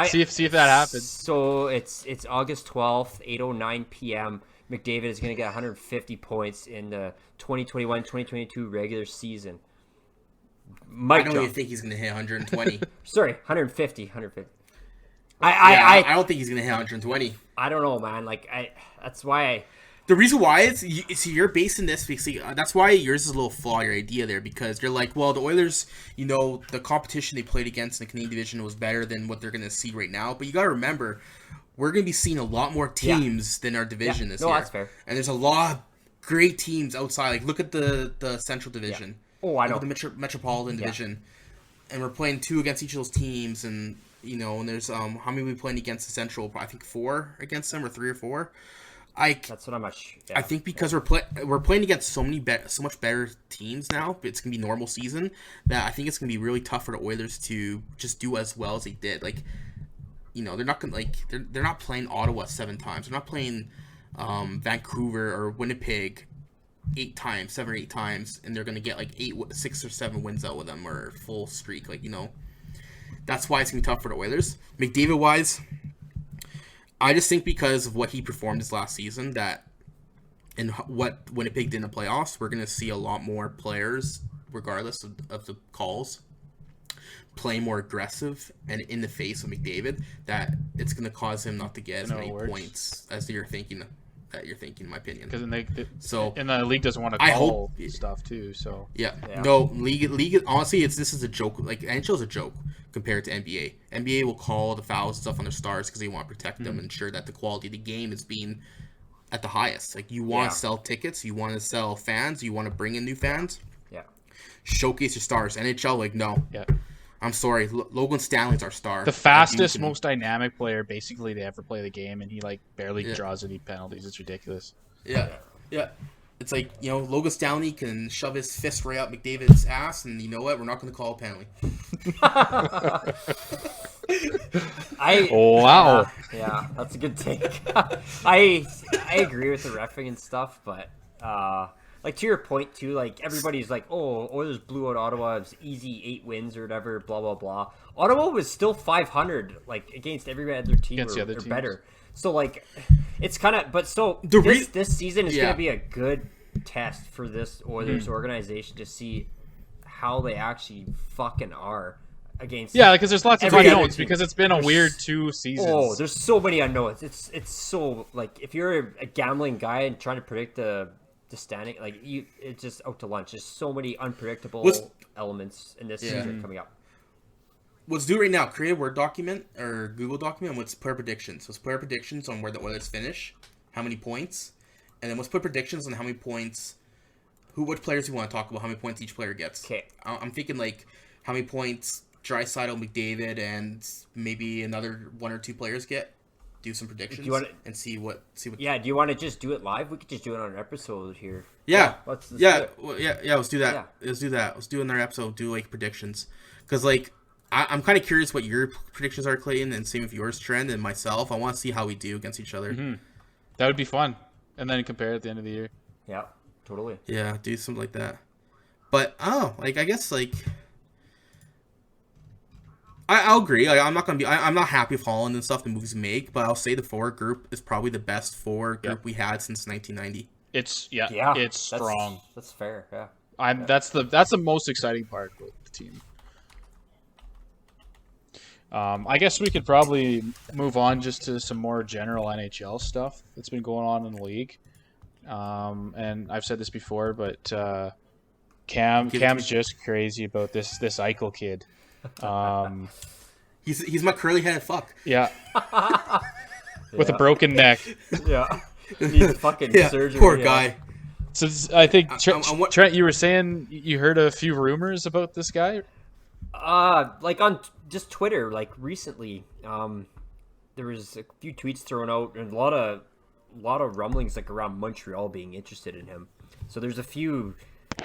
see if that happens. So it's August 12th, 8:09 p.m. McDavid is going to get 150 points in the 2021-2022 regular season. I don't even think he's going to hit 120. Sorry, 150. I don't think he's going to hit 120. I don't know, man. That's why The reason why you're basing this, that's why yours is a little flawed, your idea there, because you're like, well, the Oilers, the competition they played against in the Canadian division was better than what they're going to see right now. But you got to remember, we're going to be seeing a lot more teams than our division this year. No, that's fair. And there's a lot of great teams outside. Look at the Central Division. Yeah. Oh, I know. Look at the Metropolitan Division. And we're playing 2 against each of those teams. And, and there's, how many are we playing against the Central? I think 4 against them, or 3 or 4. That's what I'm I think because we're playing against so much better teams now. It's gonna be normal season that I think it's gonna be really tough for the Oilers to just do as well as they did. They're not gonna they're not playing Ottawa 7 times. They're not playing Vancouver or Winnipeg 7 or 8 times, and they're gonna get 6 or 7 wins out with them, or full streak. That's why it's gonna be tough for the Oilers. McDavid wise, I just think because of what he performed this last season, that and what Winnipeg did in the playoffs, we're going to see a lot more players, regardless of the calls, playing more aggressive and in the face of McDavid, that it's going to cause him not to get as many points as you're thinking, in my opinion. Because so and the league doesn't want to call stuff too. So yeah. No, league. Honestly, this is a joke. Like NHL is a joke compared to NBA. NBA will call the fouls and stuff on their stars because they want to protect them and ensure that the quality of the game is being at the highest. Like, you want to sell tickets, you want to sell fans, you want to bring in new fans. Yeah. Showcase your stars. NHL, like, no. Yeah. I'm sorry. Logan Stanley's our star. The fastest, most dynamic player basically to ever play the game, and he like barely draws any penalties. It's ridiculous. Yeah. Yeah. It's like, Logan Stanley can shove his fist right up McDavid's ass, and you know what? We're not going to call a penalty. Wow. Yeah, that's a good take. I agree with the reffing and stuff, but like, to your point too, like, everybody's like, oh, Oilers blew out Ottawa, it's easy 8 wins or whatever, blah blah blah. Ottawa was still 500 like against every other team or better. So like, it's kind of, but so this season is going to be a good test for this Oilers organization to see how they actually fucking are against. Yeah, because there's lots of unknowns because it's been a weird 2 seasons. Oh, there's so many unknowns. It's so, like, if you're a gambling guy and trying to predict the standing, like, it's just out to lunch. There's so many unpredictable elements in this season coming up. Let's do it right now. Create a Word document or Google document. Let's put our predictions. Let's put our predictions on where the Oilers finish, how many points, and then let's put predictions on how many points, which players we want to talk about, how many points each player gets. Okay. I'm thinking, like, how many points Draisaitl, McDavid, and maybe another 1 or 2 players get. Do some predictions and see what. Yeah. Do you want to just do it live? We could just do it on an episode here. Yeah. Let's do it. Let's do that. Yeah. Let's do that. Let's do it in our episode. Do, like, predictions, because, like, I'm kind of curious what your predictions are, Clayton, and same with yours, Trent, and myself. I want to see how we do against each other. Mm-hmm. That would be fun, and then compare at the end of the year. Yeah, totally. Yeah, do something like that. But I guess, like, I'll agree. Like, I'm not happy with Holland and stuff the movies make, but I'll say the forward group is probably the best forward group we had since 1990. It's strong. That's fair. Yeah. That's the most exciting part with the team. I guess we could probably move on just to some more general NHL stuff that's been going on in the league. And I've said this before, but Cam's just crazy about this Eichel kid. He's my curly headed fuck. Yeah. With a broken neck. Yeah. Needs fucking surgery. Poor guy. So I think Trent, you were saying you heard a few rumors about this guy. Like on just Twitter, like recently, there was a few tweets thrown out and a lot of rumblings like around Montreal being interested in him. So there's a few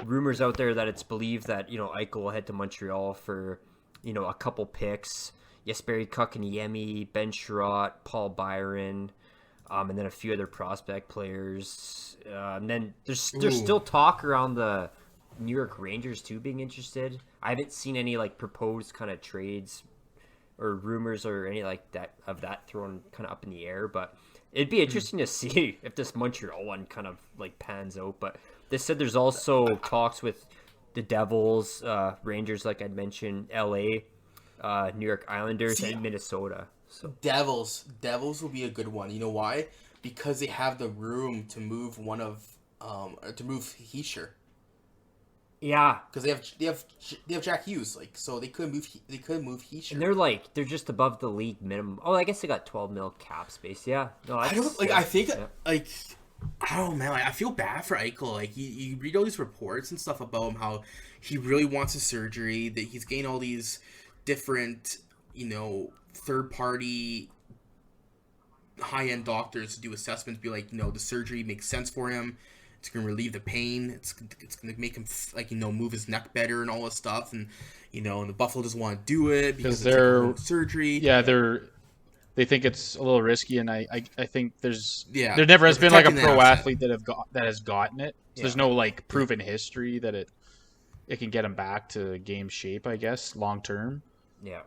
rumors out there that it's believed that, Eichel will head to Montreal for, a couple picks. Jesperi Kotkaniemi, Ben Sherratt, Paul Byron, and then a few other prospect players. And then there's still talk around the New York Rangers too being interested. I haven't seen any like proposed kind of trades or rumors or any like that thrown kind of up in the air, but it'd be interesting to see if this Montreal one kind of like pans out. But they said there's also talks with the Devils, Rangers, like I'd mentioned, LA, New York Islanders, and Minnesota. So Devils will be a good one. You know why? Because they have the room to move Heischer. Yeah, because they have Jack Hughes, like, so they could move Heischer. And they're just above the league minimum. Oh, I guess they got 12 mil cap space. Yeah, no, I don't like. I think like, oh man, like, I feel bad for Eichel. Like, you read all these reports and stuff about him, how he really wants a surgery, that he's getting all these different, third party high end doctors to do assessments, be like, the surgery makes sense for him. It's going to relieve the pain. It's going to make him, like, move his neck better and all this stuff. And, and the Buffalo doesn't want to do it because they're surgery. Yeah, they think it's a little risky. And I think there never has been like a pro athlete that has gotten it. So there's no like proven history that it can get him back to game shape, I guess, long term. Yeah.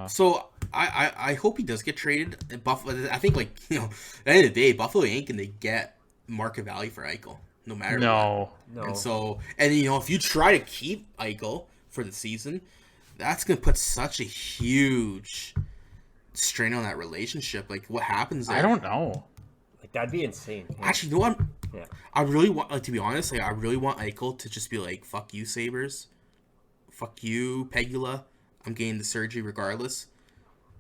So I hope he does get traded. Buffalo, I think, like, you know, at the end of the day, Buffalo ain't gonna get market value for Eichel, no matter what. No. And so, and you know, if you try to keep Eichel for the season, that's gonna put such a huge strain on that relationship. Like, what happens there? I don't know. Like, that'd be insane. Yeah. Actually, you know what? Yeah. I really want, like, to be honest, like, I really want Eichel to just be like, fuck you, Sabres. Fuck you, Pegula. I'm getting the surgery regardless.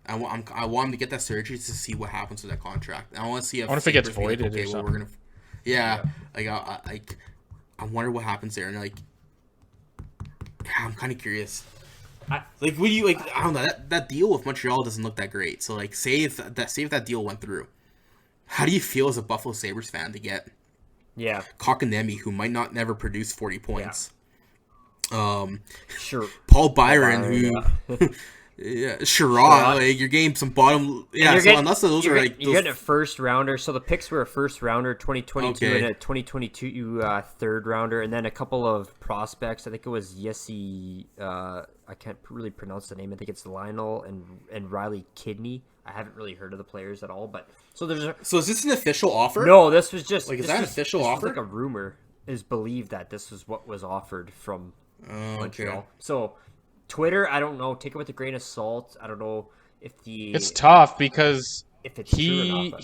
I want him to get that surgery to see what happens with that contract. I want to see if it gets Sabres be like, voided or okay, well, something. we're gonna, yeah. I wonder what happens there, and like, yeah, I'm kind of curious. Like, would you like? I don't know. That deal with Montreal doesn't look that great. So, like, say if that deal went through, how do you feel as a Buffalo Sabres fan to get Kotkaniemi, who might not never produce 40 points? Sure. Paul Byron, who Sherrod, like, you're getting some bottom. Yeah, so unless those are like you're getting a first rounder. So the picks were a first rounder, 2022, and a 2022 third rounder, and then a couple of prospects. I think it was Yessi. I can't really pronounce the name. I think it's Lionel and Riley Kidney. I haven't really heard of the players at all, but so is this an official offer? No, this was just like, is that an official offer? Like a rumor is believed that this was what was offered from Montreal. Okay. So Twitter, I don't know. Take it with a grain of salt. I don't know if it's tough because if it's true or not,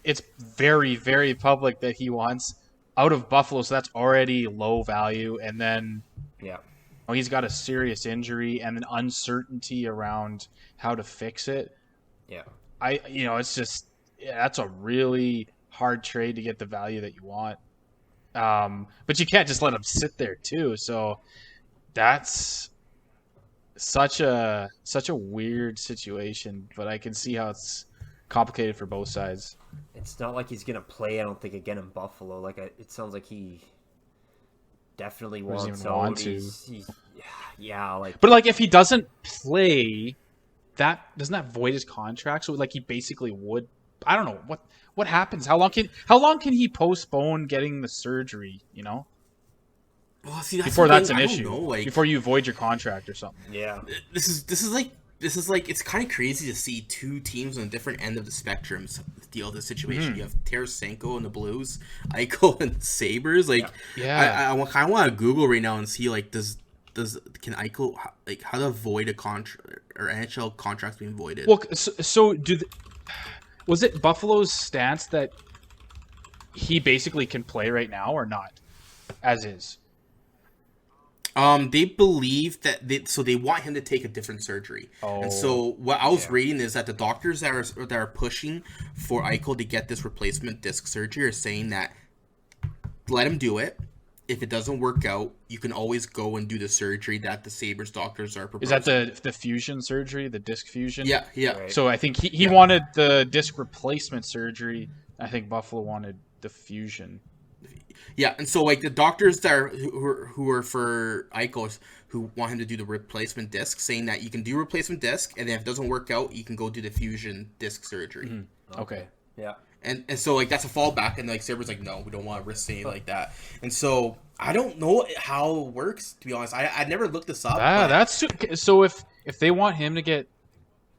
it's very, very public that he wants out of Buffalo, so that's already low value, and then he's got a serious injury and an uncertainty around how to fix it. Yeah. It's just that's a really hard trade to get the value that you want. But you can't just let him sit there too. So that's such a weird situation, but I can see how it's complicated for both sides. It's not like he's gonna play, I don't think, again in Buffalo. Like, it sounds like he definitely wants out. But like, if he doesn't play, doesn't that void his contract? So like, he basically would. I don't know what happens. How long can he postpone getting the surgery? You know. Well, see, before that's an issue. Before you void your contract or something. Yeah. This is like it's kind of crazy to see two teams on a different end of the spectrum deal with this situation. You have Tarasenko and the Blues, Eichel and the Sabres. Like, I kind of want to Google right now and see, like, can Eichel, like, how to void a contract or NHL contracts being voided? Well, so was it Buffalo's stance that he basically can play right now or not, as is? They believe that they want him to take a different surgery. And so what I was reading is that the doctors that are pushing for Eichel to get this replacement disc surgery are saying that let him do it. If it doesn't work out, you can always go and do the surgery that the Sabres doctors are proposing. Is that the fusion surgery, the disc fusion? Yeah. Right. So I think he wanted the disc replacement surgery. I think Buffalo wanted the fusion. Yeah, and so, like, the doctors that who are for Eichel, who want him to do the replacement disc, saying that you can do replacement disc, and then if it doesn't work out, you can go do the fusion disc surgery. Mm-hmm. Okay. Yeah. And so, like, that's a fallback, and, like, Sabres like, no, we don't want to risk anything like that. And so, I don't know how it works, to be honest. I never looked this up. That's so if they want him to get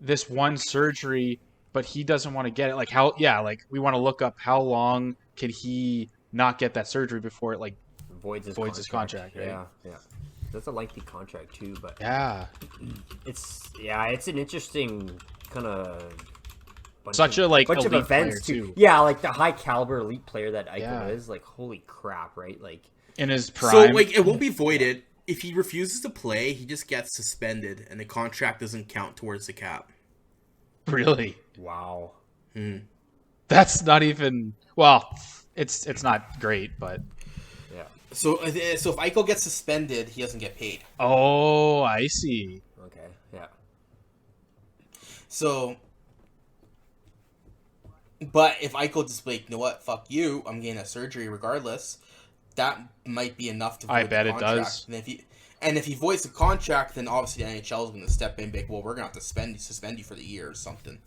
this one surgery, but he doesn't want to get it, like, how? Yeah, like, we want to look up how long can he not get that surgery before it, like, voids his contract, right? Yeah. That's a lengthy contract too, but it's an interesting kind of bunch of events too. Yeah, like the high caliber elite player that Eichel is, like, holy crap, right? Like, in his prime. So, like, it won't be voided if he refuses to play. He just gets suspended, and the contract doesn't count towards the cap. Really? Wow. That's not even It's not great, but yeah. So if Eichel gets suspended, he doesn't get paid. Oh, I see. Okay, yeah. So, but if Eichel just like, you know what, fuck you, I'm getting a surgery regardless, that might be enough to void the contract. I bet it does. And if he voids the contract, then obviously the NHL is going to step in and be like, well, we're going to have to suspend you for the year or something.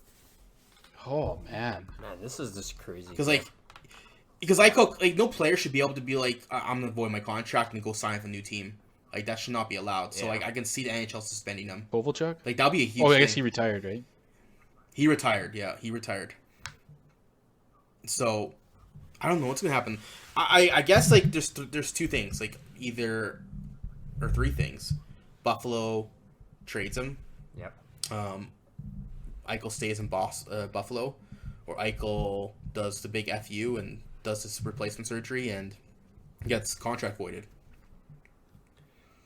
Oh, man. Man, this is just crazy. Because Eichel, like, no player should be able to be like, I'm going to void my contract and go sign with a new team. Like, that should not be allowed. So, like, I can see the NHL suspending him. Kovalchuk? Like, that'll be a huge thing. I guess he retired, right? He retired. Yeah, he retired. So, I don't know what's gonna happen. I guess like there's two things, like either or three things. Buffalo trades him. Yep. Eichel stays in Buffalo, or Eichel does the big FU and does this replacement surgery and gets contract voided.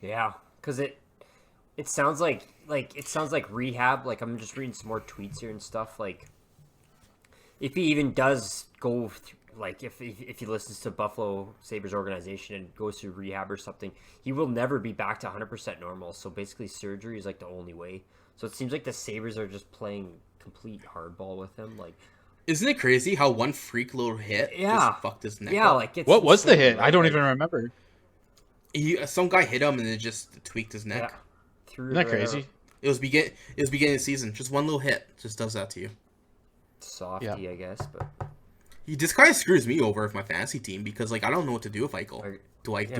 Yeah, because it sounds like rehab. Like I'm just reading some more tweets here and stuff. Like if he even does go, like if he listens to Buffalo Sabres organization and goes through rehab or something, he will never be back to 100% normal. So basically, surgery is like the only way. So it seems like the Sabres are just playing complete hardball with him. Like, isn't it crazy how one freak little hit just fucked his neck up? Like what was the hit? I don't even remember. Some guy hit him and it just tweaked his neck. Yeah. Isn't that crazy? It was beginning of the season. Just one little hit just does that to you. Softy, I guess, but he just kind of screws me over with my fantasy team because like I don't know what to do with Eichel. Do I keep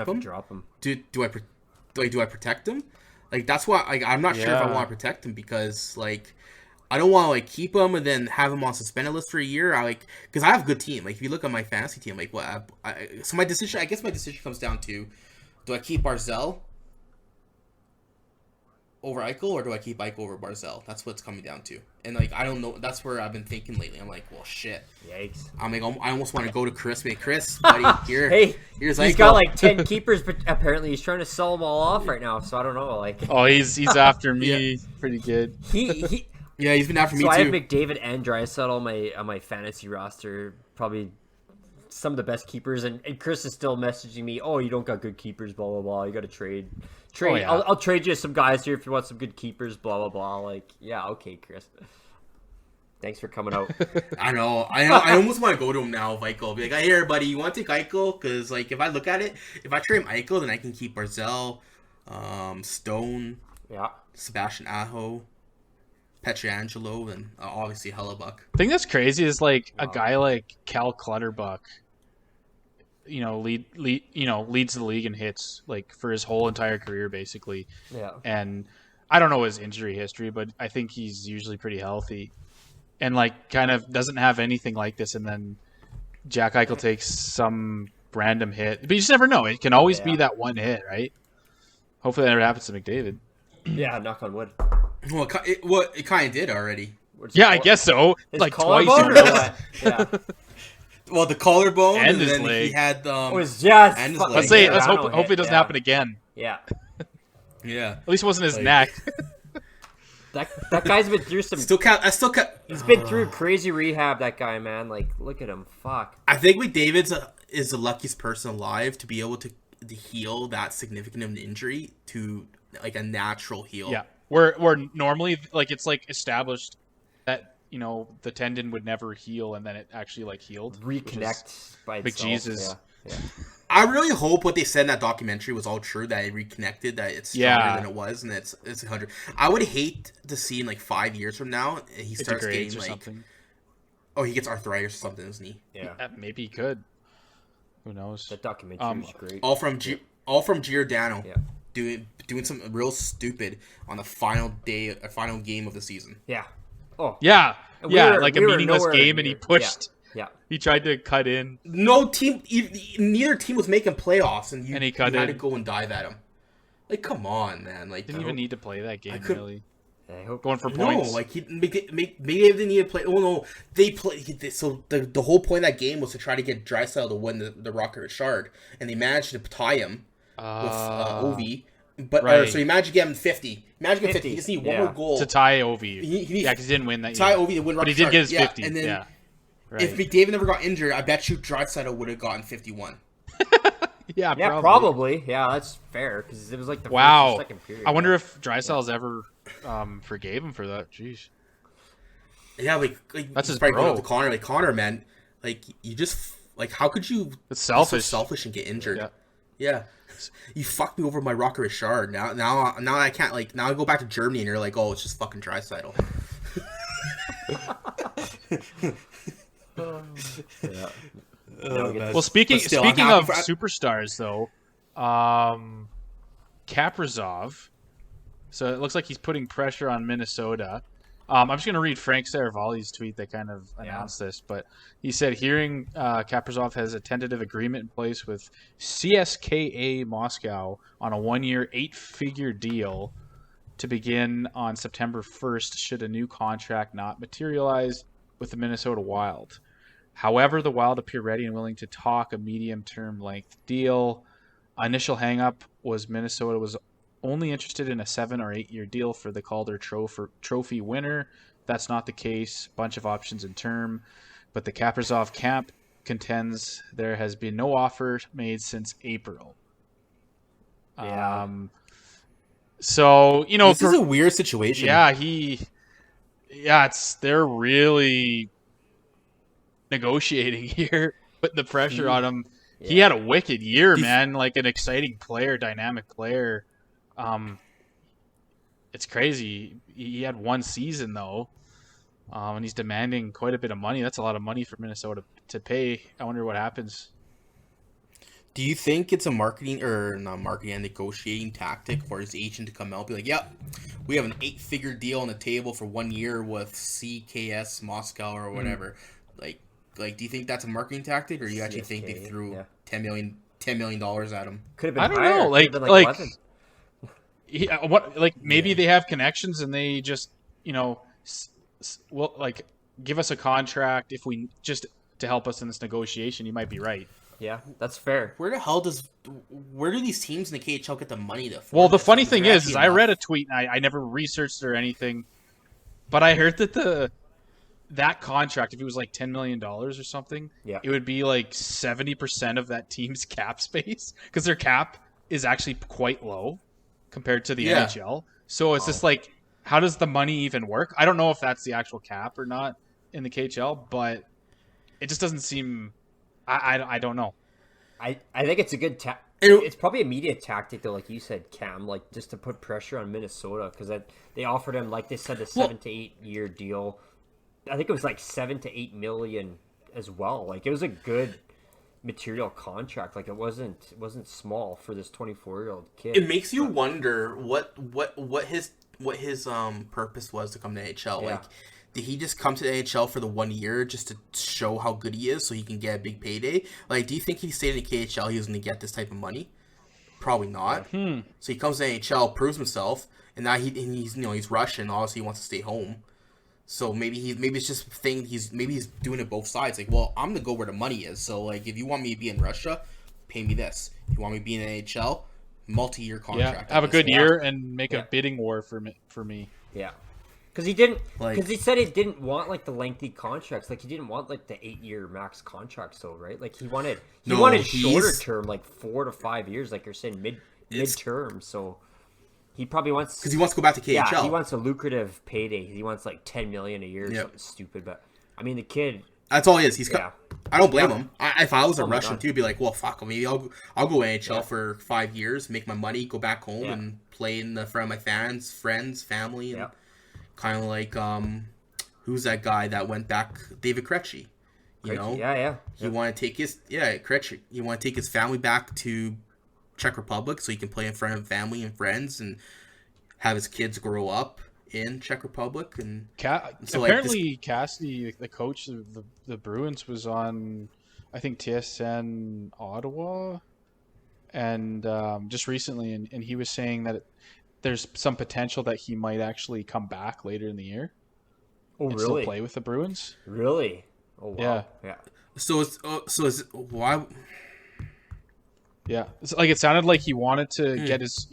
him? Drop him. Do I protect him? Like that's why I'm not sure if I want to protect him because like I don't want to like keep him and then have him on suspended list for a year. Because I have a good team. Like if you look at my fantasy team, like so my decision comes down to, do I keep Barzal over Eichel or do I keep Eichel over Barzal? That's what it's coming down to. And like I don't know. That's where I've been thinking lately. I'm like, well, shit. Yikes. I'm like, I almost want to go to Chris. Hey, Chris, buddy, here's he's Eichel. got like 10 keepers, but apparently he's trying to sell them all off right now. So I don't know. Like, oh, he's after me pretty good. Yeah, he's been after me too. So I have McDavid and Draisaitl on my fantasy roster. Probably some of the best keepers. And Chris is still messaging me, oh, you don't got good keepers, blah, blah, blah. You got to trade. Oh, yeah. I'll trade you some guys here if you want some good keepers, blah, blah, blah. Like, yeah, okay, Chris. Thanks for coming out. I know. I almost want to go to him now with Eichel. Be like, hey, here, buddy, you want to take Eichel? Because, like, if I look at it, if I trade Eichel, then I can keep Barzal, Stone, Sebastian Aho, Pietrangelo, and obviously Hellebuck. The thing that's crazy is like a guy like Cal Clutterbuck, leads the league in hits like for his whole entire career basically. Yeah. And I don't know his injury history, but I think he's usually pretty healthy, and like kind of doesn't have anything like this. And then Jack Eichel takes some random hit, but you just never know. It can always be that one hit, right? Hopefully that never happens to McDavid. Yeah, knock on wood. Well, it kind of did already. I guess so. Like twice. Yeah. Well, the collarbone and then leg. He had was just. and his Let's leg. Let's hope it doesn't happen again. Yeah. Yeah. At least it wasn't his neck. That guy's been through some. He's been through crazy rehab. That guy, man. Like, look at him. Fuck. I think McDavid is the luckiest person alive to be able to heal that significant of an injury to like a natural heal. Yeah. Where normally like it's like established that the tendon would never heal, and then it actually like healed. Reconnect by itself. Jesus. Yeah. I really hope what they said in that documentary was all true, that it reconnected, that it's stronger than it was, and it's 100. I would hate to see in like 5 years from now he starts getting like something. Oh, he gets arthritis or something in his knee. Yeah. Maybe he could. Who knows? That documentary was great. All from Giordano. Yeah. Doing something real stupid on the final game of the season. Yeah. Oh. Yeah. Like a meaningless game, and he pushed. Yeah. He tried to cut in. Neither team was making playoffs, and he had to go and dive at him. Like, come on, man! Like, didn't even need to play that game really. I hope going for points. No, like maybe they didn't need to play. Oh no, they play. So the whole point of that game was to try to get Draisaitl to win the Rocket Richard, and they managed to tie him with Ovi. But so you managed to get him 50. Imagine getting 50. He just need one more goal to tie Ovi. Because he didn't win that. Tie Ovi to win Rocket Richard. But he did get his 50. And then right. If McDavid never got injured, I bet you Draisaitl would have gotten 51. Yeah, probably. Yeah, that's fair because it was like the first or second period. I wonder if Draisaitl's ever forgave him for that. Jeez. Yeah, like that's his probably bro. Going up to Connor, like Connor, man, like you just like how could you? It's selfish. Be so selfish and get injured. Yeah. You fucked me over my Rocket Richard. Now I can't like now I go back to Germany and you're like, oh, it's just fucking Draisaitl. Yeah. Well, speaking of superstars, though, Kaprizov. So it looks like he's putting pressure on Minnesota. I'm just going to read Frank Saravalli's tweet that kind of announced this, but he said, hearing Kaprizov has a tentative agreement in place with CSKA Moscow on a 1-year, 8-figure deal to begin on September 1st should a new contract not materialize with the Minnesota Wild. However, the Wild appear ready and willing to talk a medium-term length deal. Initial hang-up was Minnesota was only interested in a 7 or 8 year deal for the Calder Trophy winner. That's not the case. Bunch of options in term, but the Kaprizov camp contends there has been no offer made since April. Yeah. So this is a weird situation. Yeah, they're really negotiating here, putting the pressure on him. Yeah. He had a wicked year, man. Like an exciting player, dynamic player. It's crazy. He had 1 season though, and he's demanding quite a bit of money. That's a lot of money for Minnesota to pay. I wonder what happens. Do you think it's a negotiating tactic for his agent to come out and be like, "Yep, we have an 8-figure deal on the table for 1 year with CKS Moscow or whatever." Like, do you think that's a marketing tactic, or do you actually think they threw $10 million at him? Could have been. I don't higher. know. Like 11. Maybe they have connections and they just, give us a contract if we just to help us in this negotiation. You might be right. Yeah, that's fair. Where do these teams in the KHL get the money to? Well, the funny thing is I read a tweet and I never researched or anything, but I heard that that contract, if it was like $10 million or something, it would be like 70% of that team's cap space because their cap is actually quite low compared to the NHL. So it's just like, how does the money even work? I don't know if that's the actual cap or not in the KHL, but it just doesn't seem. I don't know. I think it's a good it's probably a media tactic though, like you said, Cam, like just to put pressure on Minnesota because they offered him, like they said, a 7 to 8 year deal. I think it was like 7 to 8 million as well. Like it was a good material contract. Like it wasn't small for this 24-year-old kid. It makes you wonder what his purpose was to come to NHL. Like, did he just come to the NHL for the 1 year just to show how good he is so he can get a big payday? Like, do you think he stayed in the KHL he was going to get this type of money? Probably not. So he comes to the NHL, proves himself, and now he's Russian. Obviously, he wants to stay home. So maybe it's just a thing. He's doing it both sides. Like, well, I'm gonna go where the money is. So like, if you want me to be in Russia, pay me this. If you want me to be in the NHL, multi-year contract. Yeah, have a good year and make a bidding war for me. Yeah, because he didn't. Because he said he didn't want like the lengthy contracts. Like he didn't want like the 8-year max contracts. So right, like he wanted shorter term, like 4 to 5 years. Like you're saying, mid-term. So. He probably wants because he wants to go back to KHL. Yeah, he wants a lucrative payday. He wants like $10 million a year or something stupid. But I mean, the kid. That's all he is. I don't blame him. If I was a Russian too, I'd be like, well, fuck, maybe I'll go NHL for 5 years, make my money, go back home and play in front of my fans, friends, family, and kind of like who's that guy that went back? David Krejci. You know, He wanted to take Krejci. He wanted to take his family back to Czech Republic so he can play in front of family and friends and have his kids grow up in Czech Republic. And so apparently Cassidy, the coach of the Bruins, was on I think TSN Ottawa and just recently and he was saying that there's some potential that he might actually come back later in the year and still play with the Bruins. Really? Oh wow. Yeah. So why? Yeah, it's like it sounded like he wanted to get his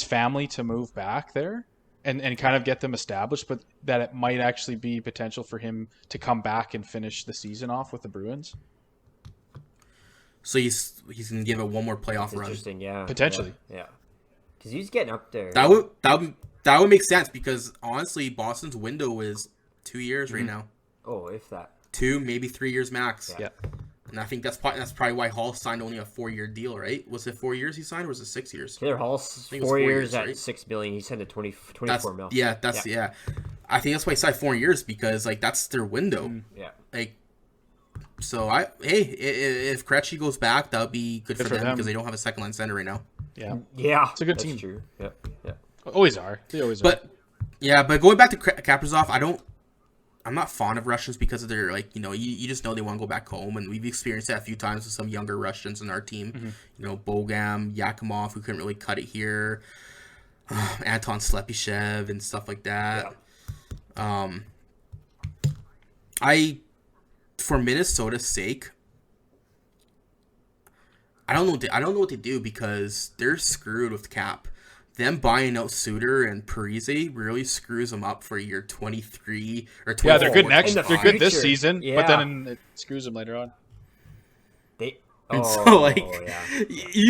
family to move back there and kind of get them established, but that it might actually be potential for him to come back and finish the season off with the Bruins. So he's gonna give it one more playoff run. Interesting, yeah, potentially, yeah, because he's getting up there. That would make sense because honestly, Boston's window is 2 years right now. Oh, if that 2, maybe 3 years max. Yeah. And I think that's probably why Hall signed only a 4-year deal, right? Was it 4 years he signed, or was it 6 years? Taylor Hall's 4 years at $6 million. He signed a 24 mil. Yeah, I think that's why he signed 4 years because like that's their window. Yeah. Like, so if Krejci goes back, that would be good for them because they don't have a second line center right now. Yeah. Yeah. It's a good that's team. True. Yeah. Always are. They always are. Yeah, but going back to Kaprizov, I'm not fond of Russians because of their, like, you just know they want to go back home, and we've experienced that a few times with some younger Russians in our team. Bogam, Yakimov, who couldn't really cut it here, Anton Slepyshev, and stuff like that. Yeah. For Minnesota's sake, I don't know what they do because they're screwed with cap. Them buying out Suter and Parise really screws them up for year 23 or 24. Yeah, they're good They're good this future. season, Yeah. but then it screws them later on. You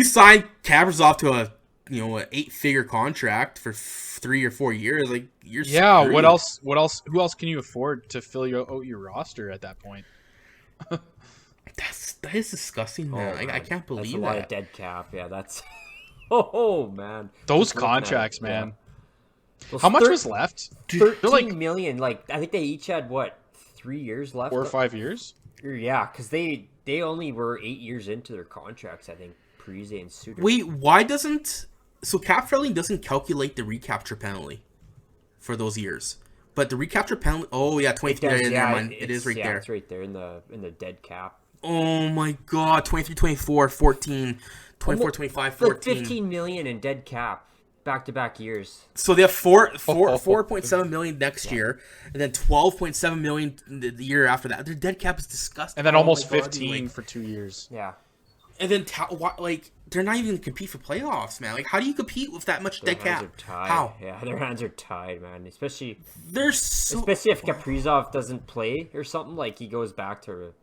sign Kaprizov to a 8-figure contract for 3 or 4 years, like you're screwed. What else? Who else can you afford to fill your roster at that point? That is disgusting, man. I can't believe that's a that. lot of dead cap. Yeah, that's. Oh man, Those contracts, man. Yeah. How much was left? 13 million. Like I think they each had 3 years left. 4 or 5 years. Yeah, because they only were 8 years into their contracts. I think Parise and Suter. Wait, why doesn't cap friendly doesn't calculate the recapture penalty for those years? But the recapture penalty. Oh yeah, 23. Never mind. It is right there. It's right there in the dead cap. Oh my god, 23, 24, 14, 24, 25, 14. 15 million in dead cap, back-to-back years. So they have 4.7 million next year, and then 12.7 million the year after that. Their dead cap is disgusting. And then almost 15 for 2 years. Yeah. And then they're not even going to compete for playoffs, man. Like, how do you compete with that much dead cap? How? Yeah, their hands are tied, man. Especially if if Kaprizov doesn't play or something, like he goes back to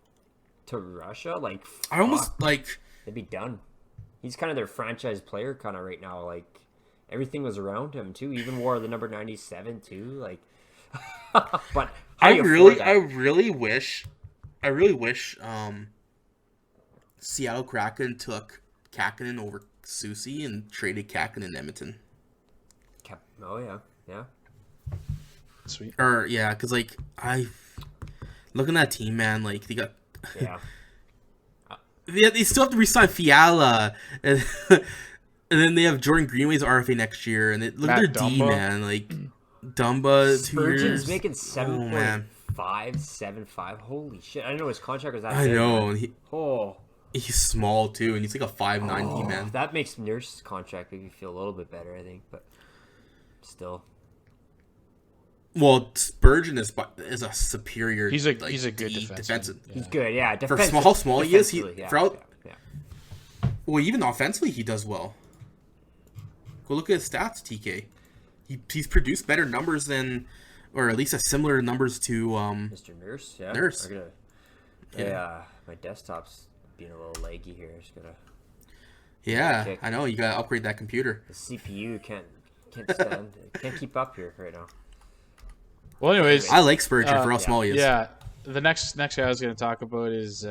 Russia, like I almost like they'd be done. He's kind of their franchise player kind of right now. Like everything was around him too. He even wore the number 97 too. Like, but I really wish Seattle Kraken took Kakinen over Susie and traded Kakinen in Edmonton. Oh yeah. Sweet. Or yeah, because like looking at that team, man, like they got. Yeah. They still have to re-sign Fiala, and then they have Jordan Greenway's RFA next year, and look at their D, man, like Dumba, 2 years. Spurgeon's making 7.575. Holy shit! I didn't know his contract was that. I big, know. Man. He's small too, and he's like a 5'9" D man. That makes Nurse's contract make me feel a little bit better, I think, but still. Well, Spurgeon is a superior. He's a good defensive. Yeah. He's good, yeah. For how small he is, yeah. Well, even offensively, he does well. Go look at his stats, TK. He's produced better numbers than, or at least a similar numbers to Mr. Nurse. Yeah. Nurse. My desktop's being a little laggy here. Just gotta. Yeah, I know. You gotta upgrade that computer. The CPU can't stand. Can't keep up here right now. Well, anyways, I like Spurgeon for how small he is. Yeah, the next guy I was going to talk about is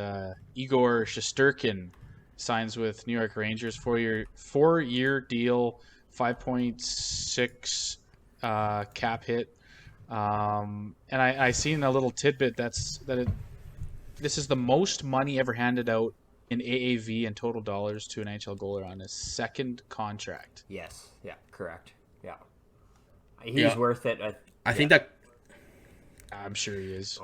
Igor Shesterkin signs with New York Rangers, 4-year deal, 5.6 cap hit, and I seen a little tidbit this is the most money ever handed out in AAV and total dollars to an NHL goalie on his second contract. Yes, yeah, correct, yeah, he's worth it. I think that. I'm sure he is.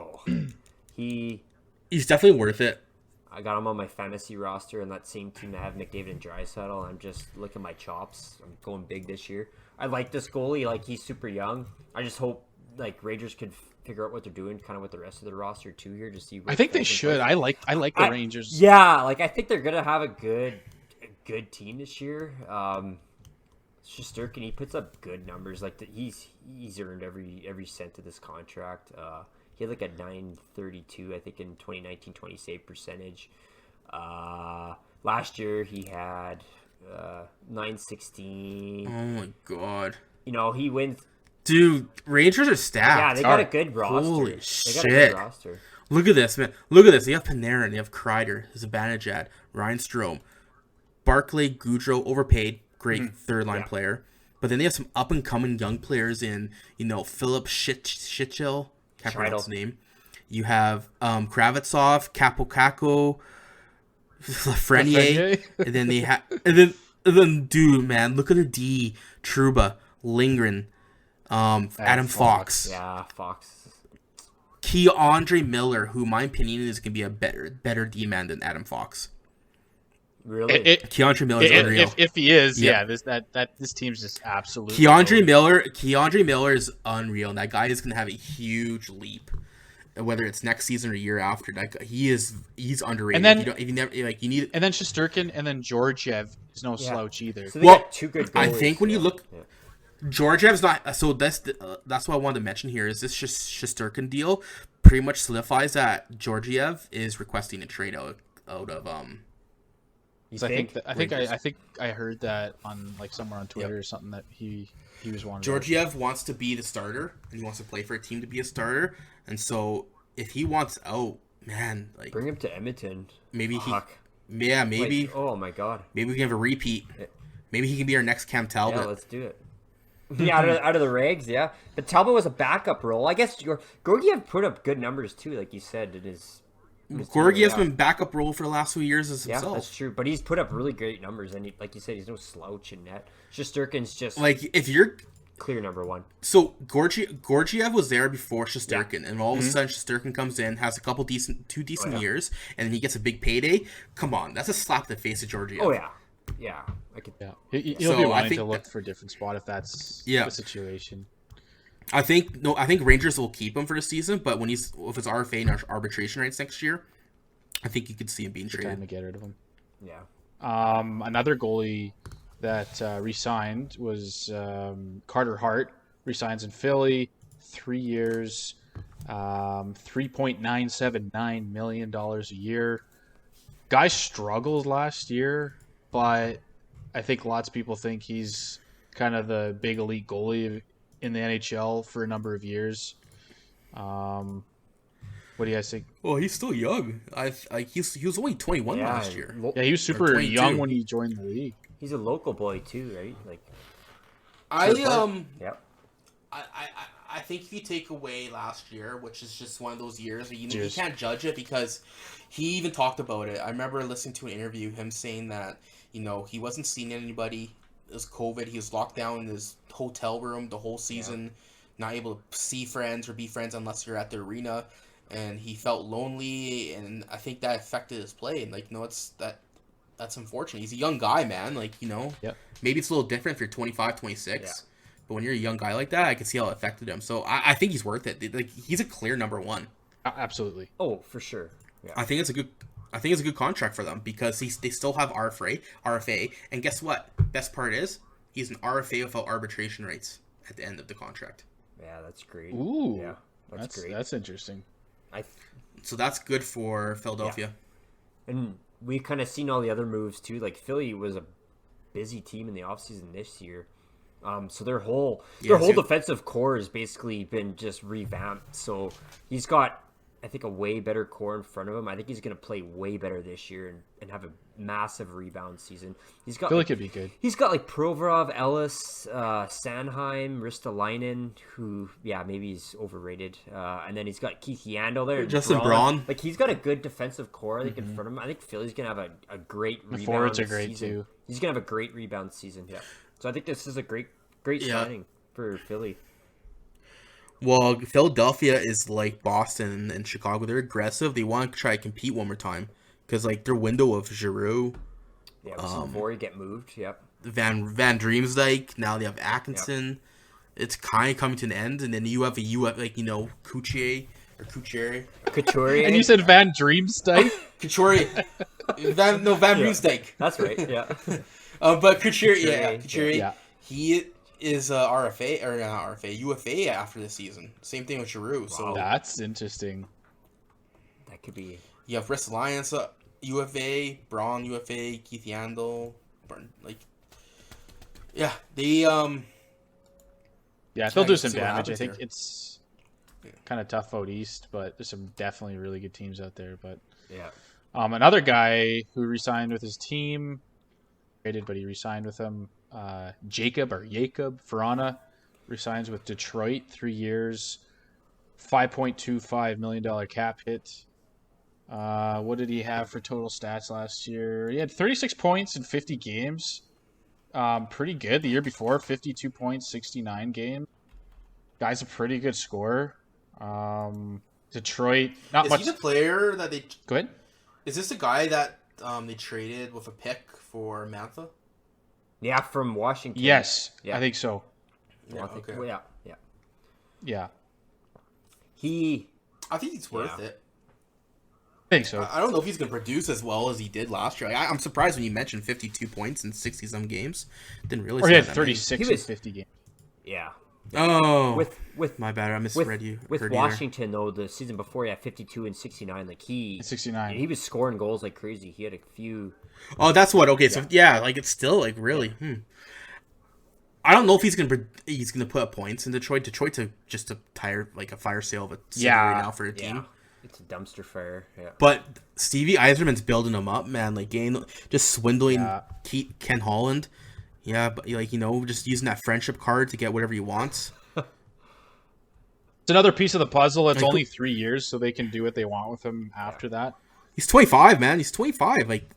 He's definitely worth it. I got him on my fantasy roster, and that same team that have McDavid and Draisaitl. I'm just looking at my chops. I'm going big this year. I like this goalie. Like, he's super young. I just hope like Rangers could figure out what they're doing, kind of with the rest of the roster too here to see. I think they should. I like the Rangers. Yeah, like I think they're gonna have a good team this year. Shesterkin, he puts up good numbers. Like he's earned every cent of this contract. He had like a 932, I think, in 2019-20 save percentage. Last year he had 916. Oh my god! He wins. Dude, Rangers are stacked. Yeah, they got a good roster. Holy shit! Look at this, man. Look at this. They have Panarin. They have Kreider. Zibanejad. Ryan Strome. Barclay Goudreau, overpaid. Great third-line player. But then they have some up-and-coming young players in, Philip Schitchel. Can't pronounce his name. You have Kravitsov, Kako, Lafreniere. And then they have... And then, dude, man, look at the D. Trouba, Lindgren, Adam Fox. Yeah, Fox. Keandre Miller, who, in my opinion, is going to be a better D-man than Adam Fox. Really? Keandre Miller is unreal. If he is, Yep. This team's just absolutely. Keandre Miller is unreal. And that guy is going to have a huge leap, whether it's next season or year after. He's underrated. And then you need. And then Shesterkin and then Georgiev is no slouch either. So they got two good goalies. I think when you look, Georgiev's not. So that's what I wanted to mention here. Is this Shesterkin deal pretty much solidifies that Georgiev is requesting a trade out of I think I heard that on like somewhere on Twitter or something that he was wanting. Georgiev wants to be the starter and he wants to play for a team to be a starter, and so if he wants out, man, like bring him to Edmonton. Maybe maybe. Like, oh my god. Maybe we can have a repeat. Maybe he can be our next Cam Talbot. Yeah, let's do it. Yeah, out of the regs, yeah. But Talbot was a backup role. I guess Georgiev put up good numbers too, like you said. It is. Georgiev's been backup role for the last few years as himself. Yeah, that's true. But he's put up really great numbers, and like you said, he's no slouch in net. Shesterkin's just like if you're clear number one. So Georgiev was there before Shesterkin, and all of a sudden Shesterkin comes in, has a couple two decent years, and then he gets a big payday. Come on, that's a slap in the face of Georgiev. Oh yeah. He'll be wanting to look for a different spot if that's the situation. I think Rangers will keep him for the season, but if it's RFA and arbitration rights next year, I think you could see him being traded. Time to get rid of him. Yeah. Another goalie that re-signed was Carter Hart. Resigns in Philly, 3 years, $3.979 million a year. Guy struggled last year, but I think lots of people think he's kind of the big elite goalie in the NHL for a number of years. What do you guys think? Well, he's still young. He was only 21 last year. Yeah, he was super young when he joined the league. He's a local boy too, right? Like, I think if you take away last year, which is just one of those years, you can't judge it because he even talked about it. I remember listening to an interview, him saying that he wasn't seeing anybody. It was COVID. He was locked down in his hotel room the whole season, not able to see friends or be friends unless you're at the arena, and he felt lonely, and I think that affected his play. And that's unfortunate. He's a young guy, man. Maybe it's a little different if you're 25, 26, but when you're a young guy like that, I can see how it affected him. So I think he's worth it. Like, he's a clear number one. Absolutely. Oh, for sure. Yeah. I think it's a good contract for them because they still have RFA, and guess what? Best part is he's an RFA without arbitration rights at the end of the contract. Yeah, that's great. Ooh, yeah, that's great. That's interesting. So that's good for Philadelphia. Yeah. And we kind of seen all the other moves too. Like Philly was a busy team in the offseason this year. So their whole defensive core has basically been just revamped. So he's got, I think, a way better core in front of him. I think he's going to play way better this year and have a massive rebound season. He's got, I feel like it'd be good. He's got like Provorov, Ellis, Sanheim, Ristolainen, who, maybe he's overrated. And then he's got Keith Yandel there. Justin Braun. Like, he's got a good defensive core, I think, in front of him. I think Philly's going to have a great rebound season. The forwards are great, too. He's going to have a great rebound season, yeah. So I think this is a great signing for Philly. Well, Philadelphia is like Boston and Chicago. They're aggressive. They want to try to compete one more time because their window of Giroux. Yeah, Savory get moved. Yep. Van Dreamsdyke. Now they have Atkinson. Yep. It's kind of coming to an end, and then you have Couturier. And you said Van Dreamsdyke? Couturier. Van Dreamsdyke. That's right. Yeah. But Couturier. Yeah. He is UFA after the season. Same thing with Giroux. Wow. So that's interesting. That could be. You have Ristolainen UFA, Braun UFA, Keith Yandel, they'll do some damage. I think it's kind of tough out east, but there's some definitely really good teams out there. But another guy who re-signed with his team, traded, but he re-signed with them. Jacob Ferrana resigns with Detroit, 3 years, $5.25 million cap hit. What did he have for total stats last year? He had 36 points in 50 games. Pretty good. The year before, 52 points, 69 games. Guy's a pretty good scorer. Detroit, not much. Is he the player that they? Go ahead. Is this the guy that they traded with a pick for Mantha? Yeah, from Washington. Yes, Yeah. I think so. Yeah. Okay. Well, Yeah, I think he's worth it. I think so. I don't know if he's going to produce as well as he did last year. I'm surprised when you mentioned 52 points in 60-some games. Didn't really. Or he had that 36 in 50 games. Yeah. Oh, with my bad. I misread you. With Washington though, the season before he had 52 and 69. Like 69. He was scoring goals like crazy. He had a few. Oh, that's what. Okay, so yeah, like it's still like really. I don't know if he's gonna put up points in Detroit. Detroit's just a fire sale of a city right now for a team. Yeah. It's a dumpster fire. Yeah. But Stevie Yzerman's building him up, man. Like just swindling Ken Holland. Yeah, but just using that friendship card to get whatever he wants. It's another piece of the puzzle. It's only 3 years, so they can do what they want with him after that. He's 25, man. He's 25, like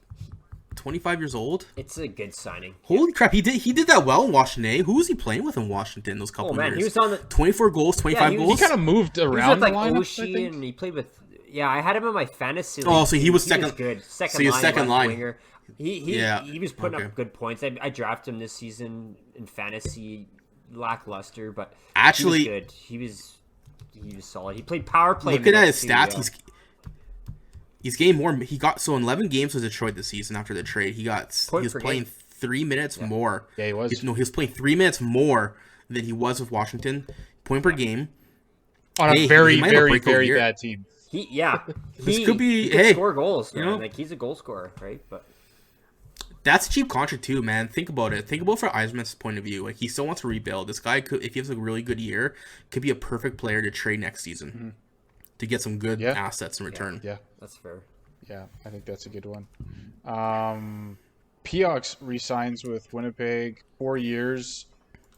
25 years old. It's a good signing. Holy crap, he did that well in Washington. Eh? Who was he playing with in Washington those couple years? He was on the 24 goals, 25 goals. He kind of moved around. He was with, like, the lineup, Oshie, and he played with. Yeah, I had him in my fantasy league. Oh, so he was second. Was good. So he was second line. Winger. He was putting up good points. I drafted him this season in fantasy, lackluster, but actually he was good. He was solid. He played power play. Looking at his stats, he's getting more. He got in 11 games with Detroit this season after the trade. He was playing 3 minutes more. Yeah, he was. He was playing 3 minutes more than he was with Washington. Point per game on a very, very, very bad team. This could be. He can score goals. Like he's a goal scorer, right? But that's a cheap contract too, man. Think about it. Think about it from Yzerman's point of view. Like he still wants to rebuild. This guy could, if he has a really good year, could be a perfect player to trade next season to get some good assets in return. Yeah, that's fair. Yeah, I think that's a good one. Piox re-signs with Winnipeg, 4 years,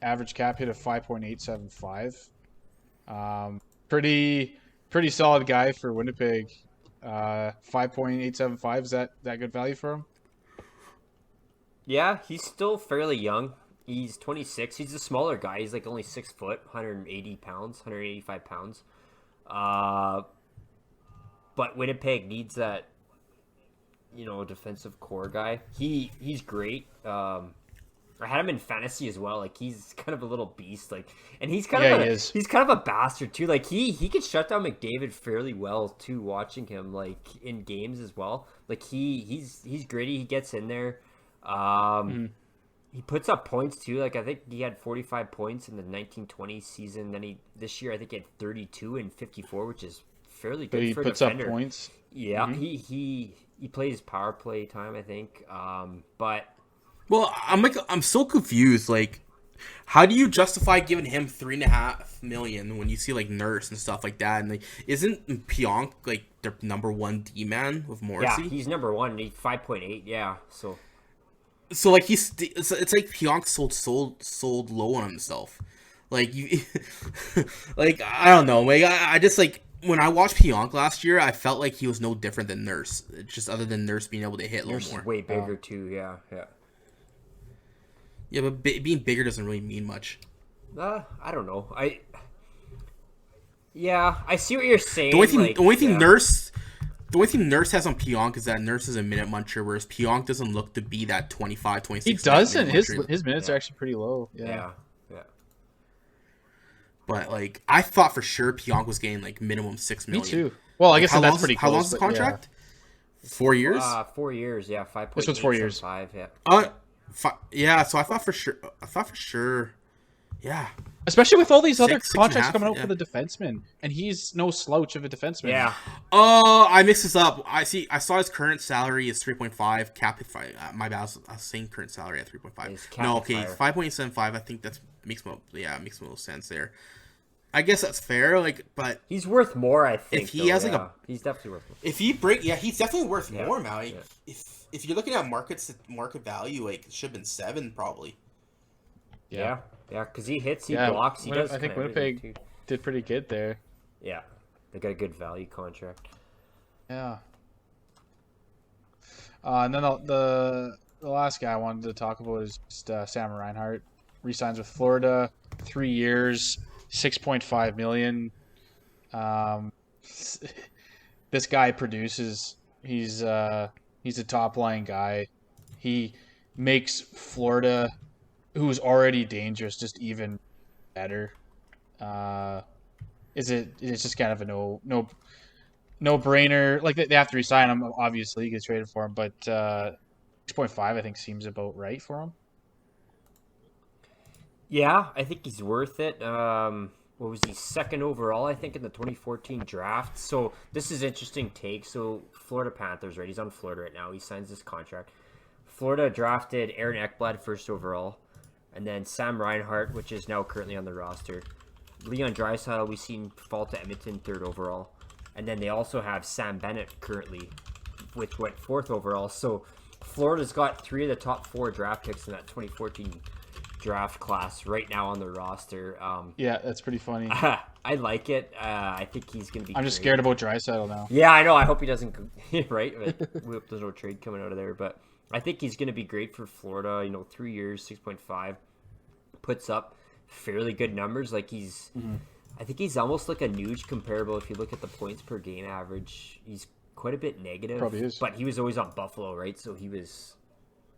average cap hit of 5.875. Pretty solid guy for Winnipeg. 5.875, is that good value for him? Yeah, he's still fairly young. He's 26. He's a smaller guy. He's like only 6 foot, 180 pounds, 185 pounds. But Winnipeg needs that, defensive core guy. He's great. I had him in fantasy as well. Like he's kind of a little beast. Like, and he's kind of a bastard too. Like he can shut down McDavid fairly well too. Watching him like in games as well. Like he's gritty. He gets in there. He puts up points too. Like I think he had 45 points in the 1920 season. Then this year I think he had 32 and 54, which is fairly good for a defender. He puts up points. Yeah, he plays power play time, I think. But well, I'm so confused. Like, how do you justify giving him $3.5 million when you see like Nurse and stuff like that? And like, isn't Pionk like their number one D man with Morrissey? Yeah, he's number one. He's 5.8. Yeah, so like it's like Pionk sold low on himself. Like you, like I don't know. Like I just like. When I watched Pionk last year, I felt like he was no different than Nurse. Just other than Nurse being able to hit a little more. Nurse is way bigger too. Yeah. Yeah, but being bigger doesn't really mean much. I don't know. I see what you're saying. The only thing Nurse has on Pionk is that Nurse is a minute muncher, whereas Pionk doesn't look to be that 25, 26. He doesn't. His minutes are actually pretty low. Yeah. But like, I thought for sure Pionk was getting like minimum $6 million. Me too. Well, I guess that's pretty close. How long's the contract? Yeah. 4 years. 4 years. Yeah, 5. This one's 4 years. 5. Yeah. Yeah. So I thought for sure. Yeah. Especially with all these other contracts coming out for the defenseman, and he's no slouch of a defenseman. Yeah. I mixed this up. I saw his current salary is 3.5 cap. My bad. I was saying current salary at 3.5. No, okay, 5.75. I think that makes a little sense there. I guess that's fair. Like, but he's worth more. I think if he has he's definitely worth more. If he he's definitely worth more now. Like, if you're looking at market value, like it should have been 7 probably. Yeah, because he hits, he blocks, he does. I think Winnipeg did pretty good there. Yeah, they got a good value contract. Yeah. And then the last guy I wanted to talk about is just Sam Reinhart. Resigns with Florida, 3 years, $6.5 million. This guy produces. He's a top line guy. He makes Florida, who's already dangerous, just even better. It's just kind of a no brainer. Like, they have to resign him. Obviously, he gets traded for him, but 6.5 I think seems about right for him. Yeah, I think he's worth it. What was he, second overall, I think, in the 2014 draft? So this is interesting take. So Florida Panthers, right? He's on Florida right now. He signs this contract. Florida drafted Aaron Ekblad first overall, and then Sam Reinhart, which is now currently on the roster. Leon Draisaitl, we've seen fall to Edmonton third overall. And then they also have Sam Bennett currently, which went fourth overall. So Florida's got 3 of the top 4 draft picks in that 2014 draft class right now on the roster. Yeah, that's pretty funny. I like it. I think he's going to be I'm just great. scared about Draisaitl now. Yeah, I know. I hope he doesn't, right? We hope there's no trade coming out of there. But I think he's going to be great for Florida. 3 years, 6.5. Puts up fairly good numbers. Like, he's... Mm-hmm. I think he's almost like a Nuge comparable. If you look at the points per game average, he's quite a bit negative. Probably is. But he was always on Buffalo, right? So he was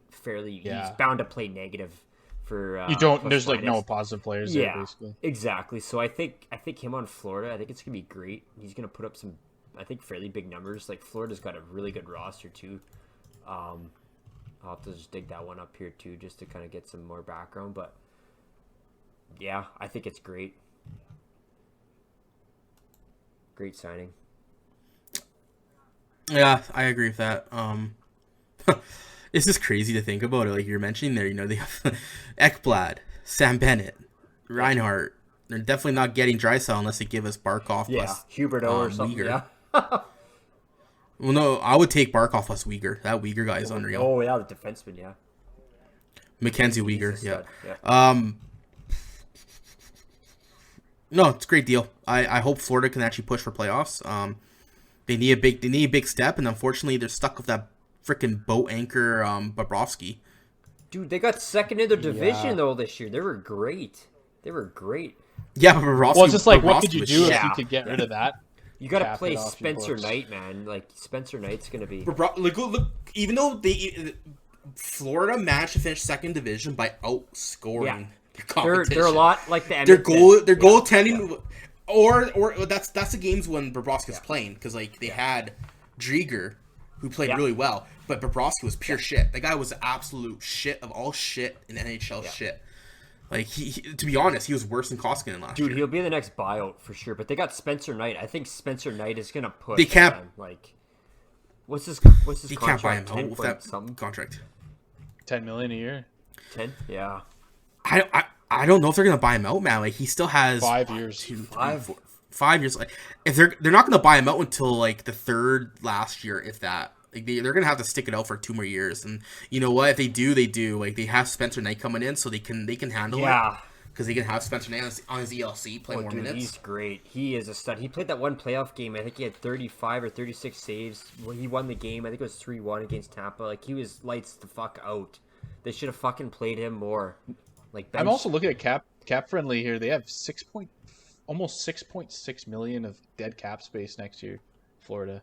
fairly... Yeah. He's bound to play negative. For, you don't. There's like no positive players there, basically. Exactly. So I think him on Florida, I think it's gonna be great. He's gonna put up some, I think, fairly big numbers. Like, Florida's got a really good roster too. I'll have to just dig that one up here too, just to kind of get some more background. But yeah, I think it's great. Great signing. Yeah, I agree with that. It's just crazy to think about it. Like you're mentioning there, they have Ekblad, Sam Bennett, Reinhart. They're definitely not getting Draisaitl unless they give us Barkov plus Huberdeau or something. Uyghur. Yeah. Well, no, I would take Barkov plus Uyghur. That Uyghur guy is unreal. Oh yeah, the defenseman, yeah. Mackenzie Uyghur, yeah. Yeah. No, it's a great deal. I hope Florida can actually push for playoffs. They need a big step, and unfortunately, they're stuck with that freaking boat anchor Bobrovsky. Dude, they got second in their division though this year. They were great. Yeah, but Bobrovsky. Well, it's just like, what Bobrovsky could you was do shit. if you could get rid of that? You got to Cap play it off your Spencer books. Knight, man. Like, Spencer Knight's going to be... Look, even though Florida managed to finish second division by outscoring their competition. They're a lot like the Their Edmonton. goaltending, or that's the games when Bobrovsky's playing, because like they had Drieger, who played really well, but Bobrovsky was pure shit. The guy was absolute shit of all shit in NHL shit. Like he, to be honest, he was worse than Koskinen last year. Dude, he'll be the next buyout for sure. But they got Spencer Knight. I think Spencer Knight is gonna push. They can't. Man. Like, what's his You contract? can't buy him 10 out with point that something. contract. $10 million a year. 10? Yeah. I don't know if they're gonna buy him out, man. Like he still has 5 years. 5 years. Like if they're not gonna buy him out until like the third last year, if that. Like they're gonna have to stick it out for 2 more years, and you know what? If they do, they do. Like they have Spencer Knight coming in, so they can handle it. Because they can have Spencer Knight on his ELC play more minutes. He's great. He is a stud. He played that one playoff game. I think he had 35 or 36 saves. When he won the game, I think it was 3-1 against Tampa. Like, he was lights the fuck out. They should have fucking played him more. Like, I'm also looking at cap friendly here. They have almost 6.6 million of dead cap space next year, Florida.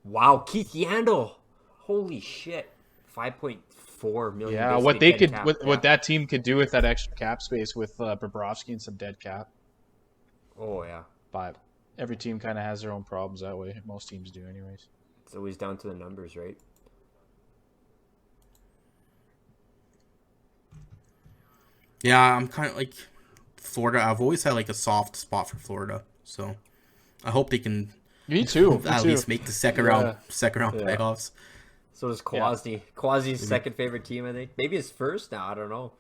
Wow, Keith Yandel. Holy shit. 5.4 million. Yeah, what they could, what that team could do with that extra cap space with Bobrovsky and some dead cap. Oh yeah. But every team kind of has their own problems that way. Most teams do, anyways. It's always down to the numbers, right? Yeah, I'm kind of like Florida. I've always had like a soft spot for Florida, so I hope they can. Me too. At least make the second round playoffs. So does Kwasny. Yeah. Kwasny's second favorite team, I think. Maybe his first now. I don't know.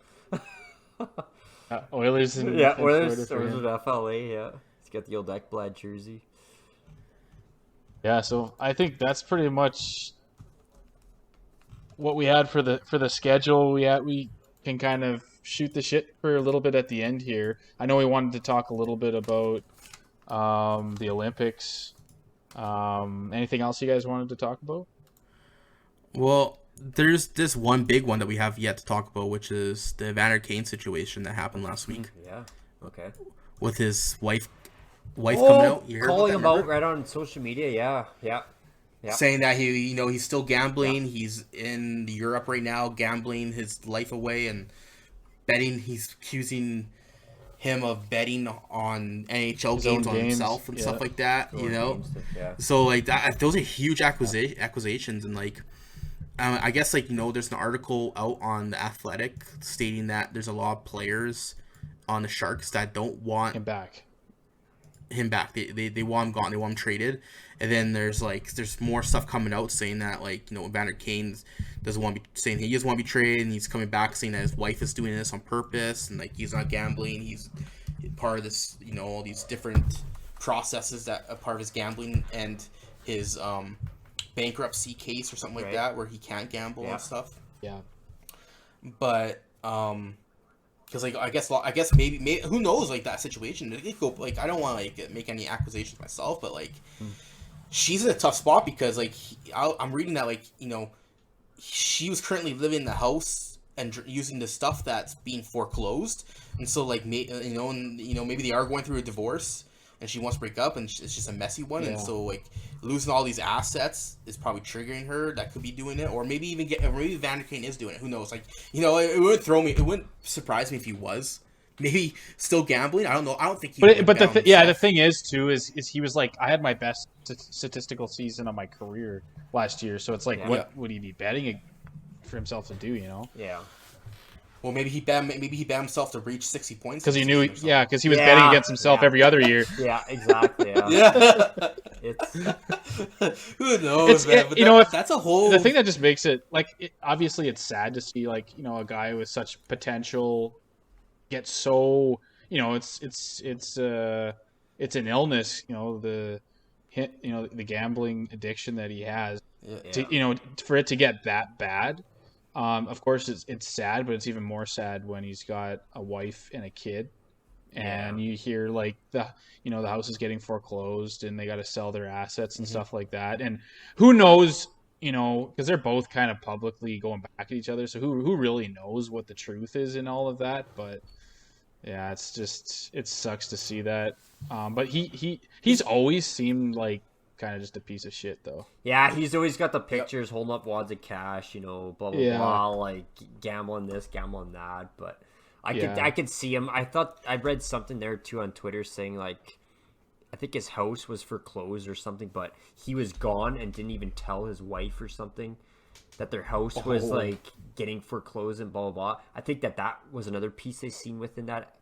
Oilers and Oilers with FLA. Yeah, he's got the old Ekblad jersey. Yeah, so I think that's pretty much what we had for the schedule. We can kind of shoot the shit for a little bit at the end here. I know we wanted to talk a little bit about the Olympics. Anything else you guys wanted to talk about? Well, there's this one big one that we have yet to talk about, which is the Evander Kane situation that happened last week. Yeah. Okay. with his wife coming out. You heard calling him about that, out right on social media. Yeah. Saying that he's still gambling. Yeah. He's in Europe right now, gambling his life away and betting. He's accusing him of betting on NHL games on himself and stuff like that. So like that, those are huge accusations, and like I guess like there's an article out on The Athletic stating that there's a lot of players on the Sharks that don't want him back. They want him gone. They want him traded. And then there's more stuff coming out saying that Vander Kane doesn't want to be saying he doesn't want to be traded, and he's coming back saying that his wife is doing this on purpose, and like he's not gambling. He's part of this, all these different processes that are part of his gambling and his bankruptcy case or something like that, where he can't gamble and stuff. Yeah. But because I guess maybe who knows, like that situation. It could go, like I don't want to make any accusations myself, but like she's in a tough spot because like I'm reading that she was currently living in the house and using the stuff that's being foreclosed, and so like maybe they are going through a divorce and she wants to break up, and it's just a messy one, and so like losing all these assets is probably triggering her. That could be doing it, or maybe maybe Vander Kane is doing it. Who knows? Like it wouldn't surprise me if he was maybe still gambling. I don't know. I don't think he. But the thing is too is he was like, I had my best statistical season of my career last year, so it's like what would he be betting for himself to do? Yeah. Well, maybe he bet himself to reach 60 points because he knew. Yeah, because he was betting against himself every other year. Yeah, exactly. It's who knows, man? But that's a whole. The thing that just makes it obviously it's sad to see a guy with such potential get so it's an illness. The gambling addiction that he has. For it to get that bad. Of course, it's sad, but it's even more sad when he's got a wife and a kid, and you hear the house is getting foreclosed and they got to sell their assets and stuff like that. And who knows, because they're both kind of publicly going back at each other. So who really knows what the truth is in all of that? But yeah, it sucks to see that. But he's always seemed like kind of just a piece of shit, though. Yeah, he's always got the pictures holding up wads of cash, blah blah blah, like gambling this, gambling that. But I could see him. I read something there too on Twitter saying I think his house was foreclosed or something, but he was gone and didn't even tell his wife or something that their house was getting foreclosed and blah blah blah. I think that was another piece they seen within that.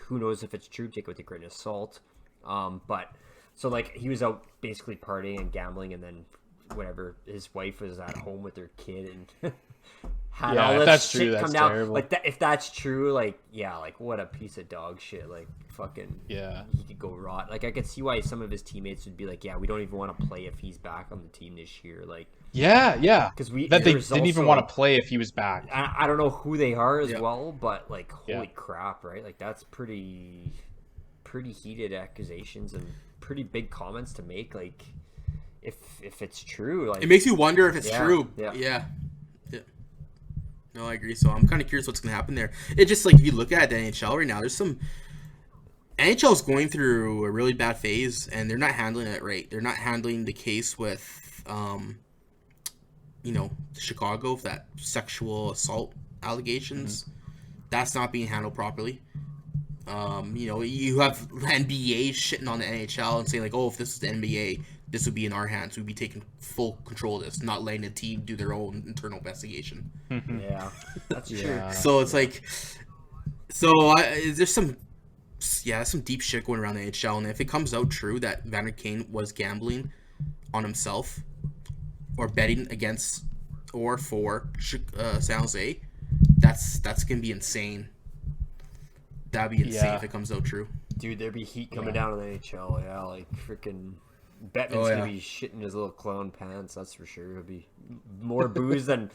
Who knows if it's true? Take it with a grain of salt. But. So, he was out basically partying and gambling, and then whatever, his wife was at home with her kid and had all this that's shit true, come that's down. terrible. If that's true, what a piece of dog shit. He could go rot. I could see why some of his teammates would be like, yeah, we don't even want to play if he's back on the team this year. Yeah. Because they didn't even want to play if he was back. I don't know who they are as well, but, holy crap, right? That's pretty heated accusations and pretty big comments to make, if it's true. It makes you wonder if it's true. Yeah. No, I agree. So I'm kind of curious what's going to happen there. It's just if you look at the NHL right now, NHL is going through a really bad phase, and they're not handling it right. They're not handling the case with, Chicago, that sexual assault allegations. Mm-hmm. That's not being handled properly. You have NBA shitting on the NHL and saying if this is the NBA, this would be in our hands. We'd be taking full control of this, not letting the team do their own internal investigation. Yeah, that's true. So it's there's some deep shit going around the NHL, and if it comes out true that Vander Kane was gambling on himself or betting against or for San Jose, that's gonna be insane. That'd be insane if it comes out true. Dude, there'd be heat coming down in the NHL. Yeah, freaking Bettman's gonna be shitting his little clown pants. That's for sure. It'll be more booze than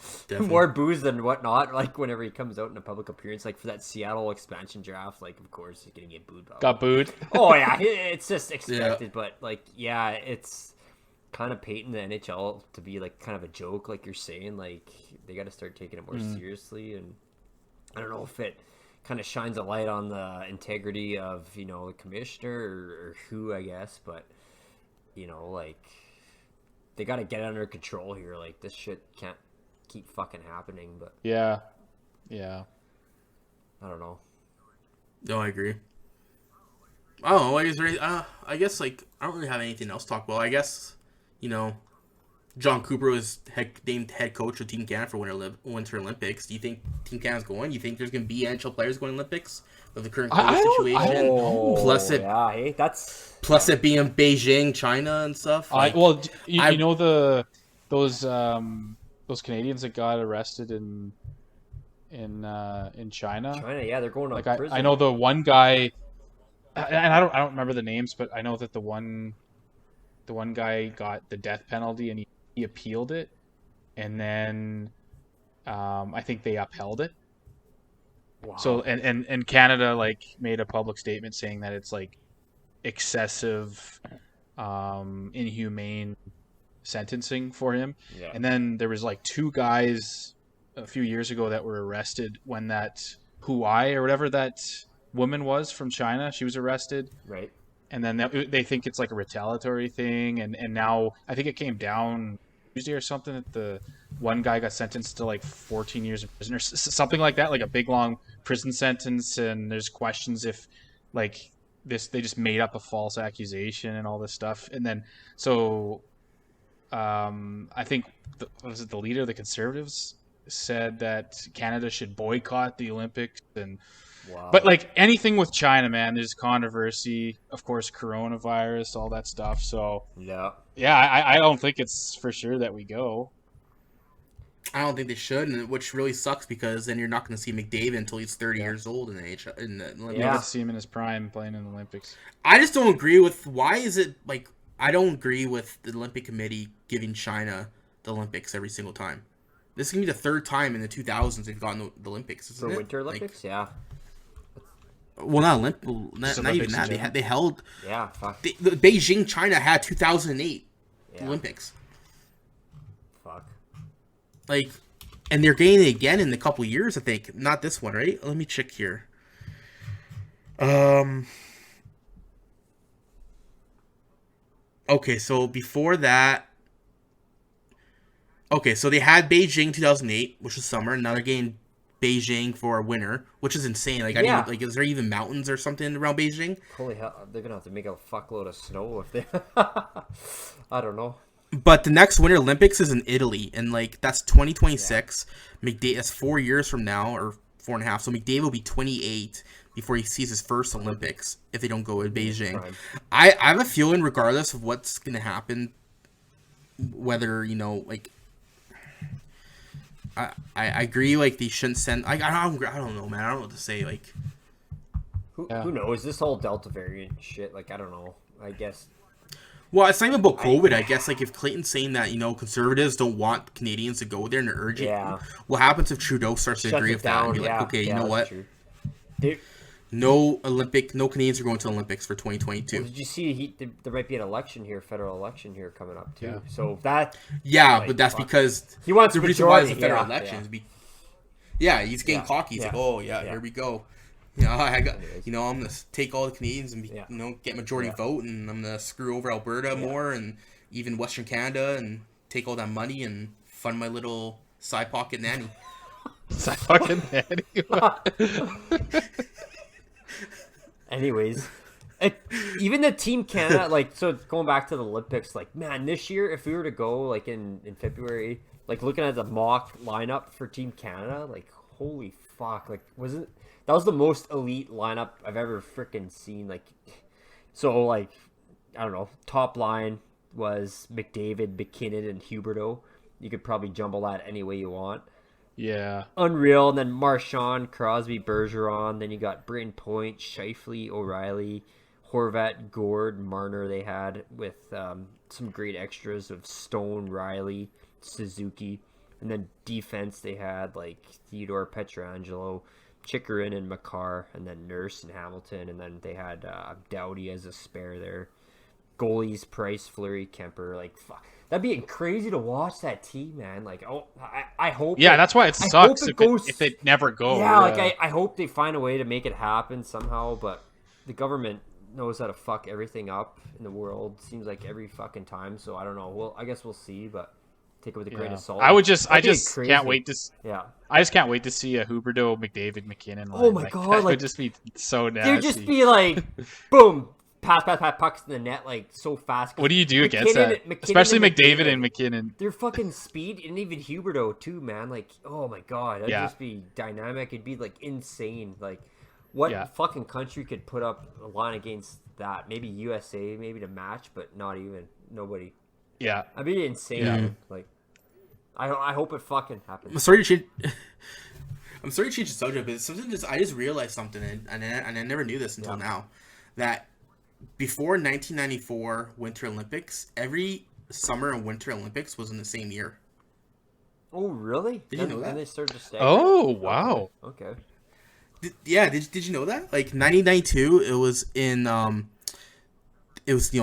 whatnot. Whenever he comes out in a public appearance, for that Seattle expansion draft, of course he's gonna get booed. Got booed. Oh yeah, it's just expected. But it's kind of painting the NHL to be kind of a joke, like you're saying. They got to start taking it more seriously, and I don't know if it kind of shines a light on the integrity of, you know, the commissioner or who, I guess. But, you know, like, they got to get it under control here. Like, this shit can't keep fucking happening. But Yeah. I don't know. No, I agree. Oh, I guess like I don't really have anything else to talk about. I guess, you know, John Cooper was named head coach of Team Canada for Winter Olympics. Do you think Team Canada's going? Do you think there's going to be NHL players going to Olympics with the current COVID situation? I don't know. Plus it, plus it being Beijing, China, and stuff. Like, you know those Canadians that got arrested in China. China, yeah, they're going to like prison. I know the one guy, and I don't remember the names, but I know that the one guy got the death penalty and he appealed it, and then I think they upheld it. Wow. So and Canada like made a public statement saying that it's like excessive, inhumane sentencing for him. Yeah. And then there was like 2 guys a few years ago that were arrested when that Huai or whatever that woman was from China, she was arrested. Right. And then they think it's like a retaliatory thing, and now I think it came down Tuesday or something that the one guy got sentenced to like 14 years in prison or something like that, like a big long prison sentence. And there's questions if like they just made up a false accusation and all this stuff. And then so I think the leader of the Conservatives said that Canada should boycott the Olympics. And wow. But like anything with China, man, there's controversy, of course, coronavirus, all that stuff. So yeah, I don't think it's for sure that we go. I don't think they should, and which really sucks because then you're not going to see McDavid until he's 30 years old in the NHL. In the Olympics. Yeah, see him in his prime playing in the Olympics. I just don't agree with why is it like I don't agree with the Olympic Committee giving China the Olympics every single time. This is gonna be the 3rd time in the 2000s they've gotten the Olympics. For Winter Olympics, yeah. Well, not even that. They held. Yeah, fuck. The Beijing, China had 2008 Olympics. Fuck. Like, and they're getting it again in a couple years, I think. Not this one, right? Let me check here. Okay, so before that. Okay, so they had Beijing 2008, which was summer, and now they're getting Beijing for winter, which is insane. Like, is there even mountains or something around Beijing? Holy hell, they're gonna have to make a fuckload of snow if they. I don't know. But the next Winter Olympics is in Italy, and like that's 2026. Yeah. McDavid, that's 4 years from now, or 4.5. So McDavid will be 28 before he sees his first Olympics if they don't go to Beijing. Right. I have a feeling, regardless of what's gonna happen, whether like. I agree. Like they shouldn't send. I don't know, man. I don't know what to say. Like, who knows? This whole Delta variant shit. Like, I don't know. I guess. Well, it's not even about COVID. I guess like if Clayton's saying that Conservatives don't want Canadians to go there and they're urging. Yeah. What happens if Trudeau starts to agree with that and be like, okay, you know what? No Canadians are going to the Olympics for 2022. Well, did you see there might be an election here, federal election here coming up too. Yeah. So that. Yeah, like, but that's because he wants the reason why it's a federal election. He's getting cocky. He's like, oh here we go. I got. I'm gonna take all the Canadians and get majority vote, and I'm gonna screw over Alberta more, and even Western Canada, and take all that money and fund my little side pocket nanny. Side pocket nanny. Anyways, even the Team Canada, like, so going back to the Olympics, like, man, this year, if we were to go, like, in February, like, looking at the mock lineup for Team Canada, like, holy fuck, like, that was the most elite lineup I've ever freaking seen, like, so, like, I don't know, top line was McDavid, McKinnon, and Huberdeau. You could probably jumble that any way you want. Yeah. Unreal. And then Marchand, Crosby, Bergeron. Then you got Brayden Point, Scheifele, O'Reilly, Horvat, Gord, Marner they had with some great extras of Stone, Riley, Suzuki. And then defense they had like Theodore Pietrangelo, Chikrin and Makar, and then Nurse and Hamilton. And then they had Doughty as a spare there. Goalies, Price, Fleury, Kemper. Like, fuck. That'd be crazy to watch that team, man. Like, I hope. Yeah, that's why it sucks if it never goes. Yeah, like I hope they find a way to make it happen somehow. But the government knows how to fuck everything up in the world. Seems like every fucking time. So I don't know. Well, I guess we'll see. But take it with a grain of salt. I just can't wait to. Yeah. I just can't wait to see a Huberdeau, McDavid, McKinnon. Oh my god! That would just be so nasty. They'd just be like, boom. Pass, pucks in the net like so fast. What do you do against that? Especially McDavid and McKinnon. Their fucking speed, and even Huberdeau too, man. Like, oh my god, that'd just be dynamic. It'd be like insane. Like, what fucking country could put up a line against that? Maybe USA, maybe to match, but not even nobody. Yeah, that'd be insane. Yeah. Like, I hope it fucking happens. I'm sorry to change the subject, but I just realized something, and I never knew this until now, that before 1994 Winter Olympics, every summer and Winter Olympics was in the same year. Oh, really? Did you know that? And they started to stay. Oh, wow. Okay. Did you know that? Like 1992, it was in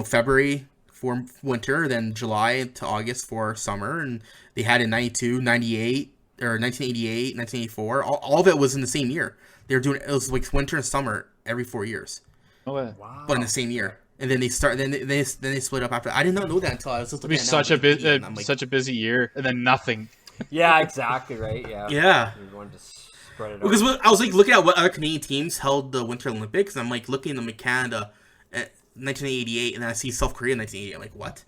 February for winter, then July to August for summer, and they had in 92, 98, or 1988, 1984. All of it was in the same year. It was like winter and summer every 4 years. Wow. But in the same year, and then they split up after. I did not know that until I was looking. It'd be such a busy year, and then nothing. Yeah, exactly right. Yeah. Yeah. We wanted to spread it out. Because I was like looking at what other Canadian teams held the Winter Olympics, and I'm like looking at them in Canada at 1988, and then I see South Korea in 1988. I'm like, what?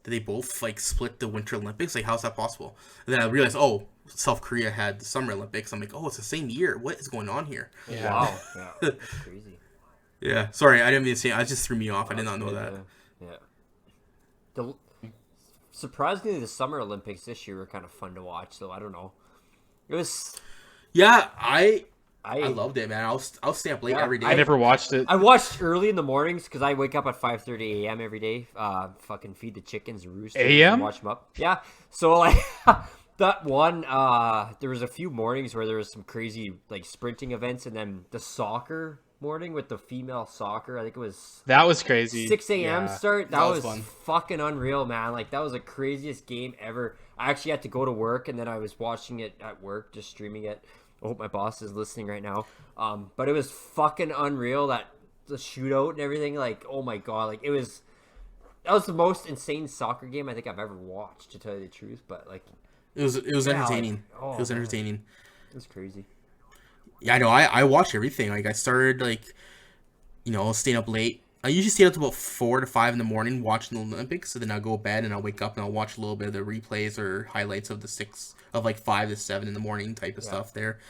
Did they both like split the Winter Olympics? Like, how's that possible? And then I realized, South Korea had the Summer Olympics. I'm like, it's the same year. What is going on here? Yeah. Wow. Yeah. That's crazy. Yeah, sorry, I didn't mean to say. It just threw me off. I did not know that. Yeah. Surprisingly, the Summer Olympics this year were kind of fun to watch. So I don't know. It was. Yeah, I loved it, man. I'll stay up late every day. I never watched it. I watched early in the mornings because I wake up at 5:30 a.m. every day. Fucking feed the chickens, roosters, a.m. watch them up. Yeah. So like that one. There was a few mornings where there was some crazy like sprinting events, and then the soccer morning with the female soccer. I think it was that was crazy. 6 a.m. start. That was fun. Fucking unreal, man. Like that was the craziest game ever. I actually had to go to work, and then I was watching it at work, just streaming it. I hope my boss is listening right now. But it was fucking unreal, that the shootout and everything. Like, oh my god, like that was the most insane soccer game I think I've ever watched, to tell you the truth. But like, it was entertaining. It was entertaining. Man. It was crazy. Yeah, I know. I watch everything. Like, I started, staying up late. I usually stay up to about 4 to 5 in the morning watching the Olympics. So then I'll go to bed and I'll wake up and I'll watch a little bit of the replays or highlights of 5 to 7 in the morning type of stuff there.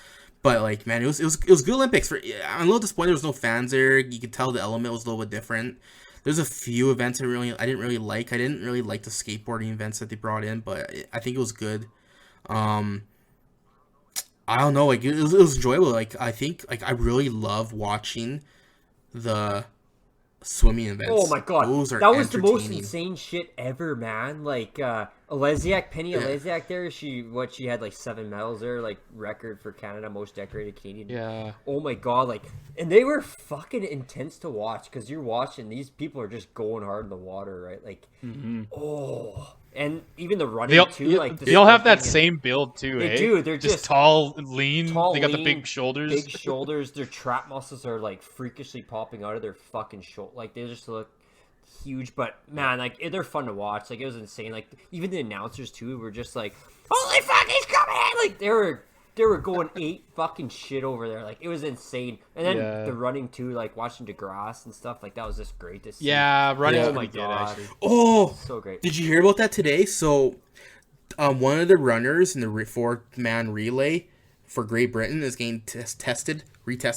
But, like, man, it was good Olympics. I'm a little disappointed there was no fans there. You could tell the element was a little bit different. There's a few events I didn't really like. I didn't really like the skateboarding events that they brought in, but I think it was good. I don't know, like it was enjoyable. Like I think, like I really love watching the swimming events. Oh my god, that was the most insane shit ever, man. Like Penny Oleziak there, she had like 7 medals there, like record for Canada, most decorated Canadian. Yeah. Oh my god, like, and they were fucking intense to watch because you're watching these people are just going hard in the water, right? Like, and even the running too. Like they all have that same build too. They do. They're just tall, lean. They got the big shoulders. Big shoulders. Their trap muscles are like freakishly popping out of their fucking shoulder. Like they just look huge. But man, like they're fun to watch. Like it was insane. Like even the announcers too were just like, "Holy fuck, he's coming in!" Like they were going ape fucking shit over there. Like it was insane. And then the running too, like watching DeGrasse and stuff. Like that was just great to see. Yeah, running. Oh my god. So great. Did you hear about that today? So, one of the runners in the 4-man relay for Great Britain is getting retested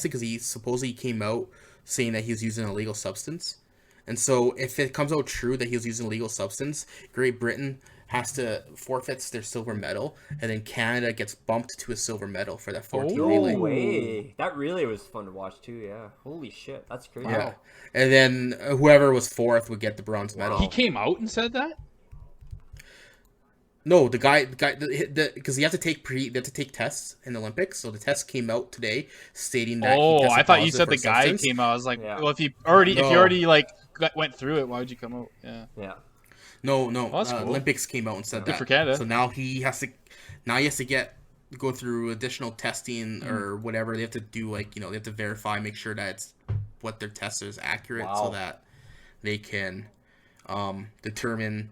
because he supposedly came out saying that he was using an illegal substance. And so, if it comes out true that he was using a illegal substance, Great Britain has to forfeits their silver medal, and then Canada gets bumped to a silver medal for that 4-team relay. No way. That relay was fun to watch too, yeah. Holy shit, that's crazy. Yeah. And then whoever was 4th would get the bronze medal. He came out and said that? No, the guy, because you have to take tests in the Olympics. So the test came out today, stating that. I thought you said the guy came out. I was like, well, if you already like went through it, why would you come out? Yeah. No, that's cool. Olympics came out and said Good that. for Canada. So now he has to go through additional testing or whatever. They have to do they have to verify, make sure that it's what their test is accurate, so that they can determine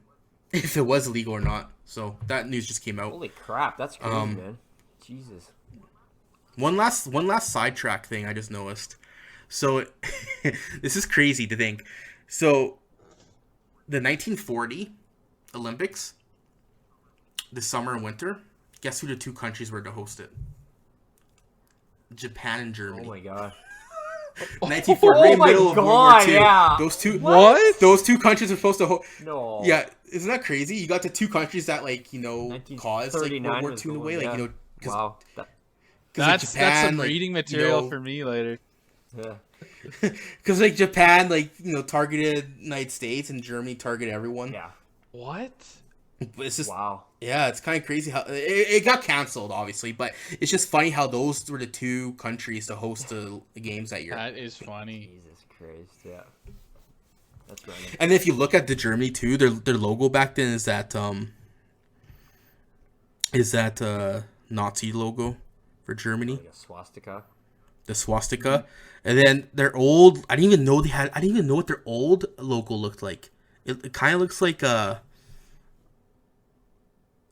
if it was illegal or not. So that news just came out. Holy crap, that's crazy, man. Jesus. One last sidetrack thing I just noticed. So this is crazy to think. So the 1940 Olympics, the summer and winter, guess who the two countries were to host it? Japan and Germany. Oh my god. 1940, right in the middle of World War II. Yeah. Those two countries are supposed to host. No. Yeah, isn't that crazy? You got the two countries that caused World War II in a way, Wow. That's some reading material for me later. Yeah. Because Japan targeted United States and Germany targeted everyone. Yeah. What? It's just wow. Yeah, it's kind of crazy how it got canceled, obviously, but it's just funny how those were the two countries to host the games that year. That is funny. Jesus Christ, yeah. That's right. And if you look at the Germany too, their logo back then is that Nazi logo for Germany. Like a swastika. The swastika, and then their old. I didn't even know what their old logo looked like. It kind of looks like I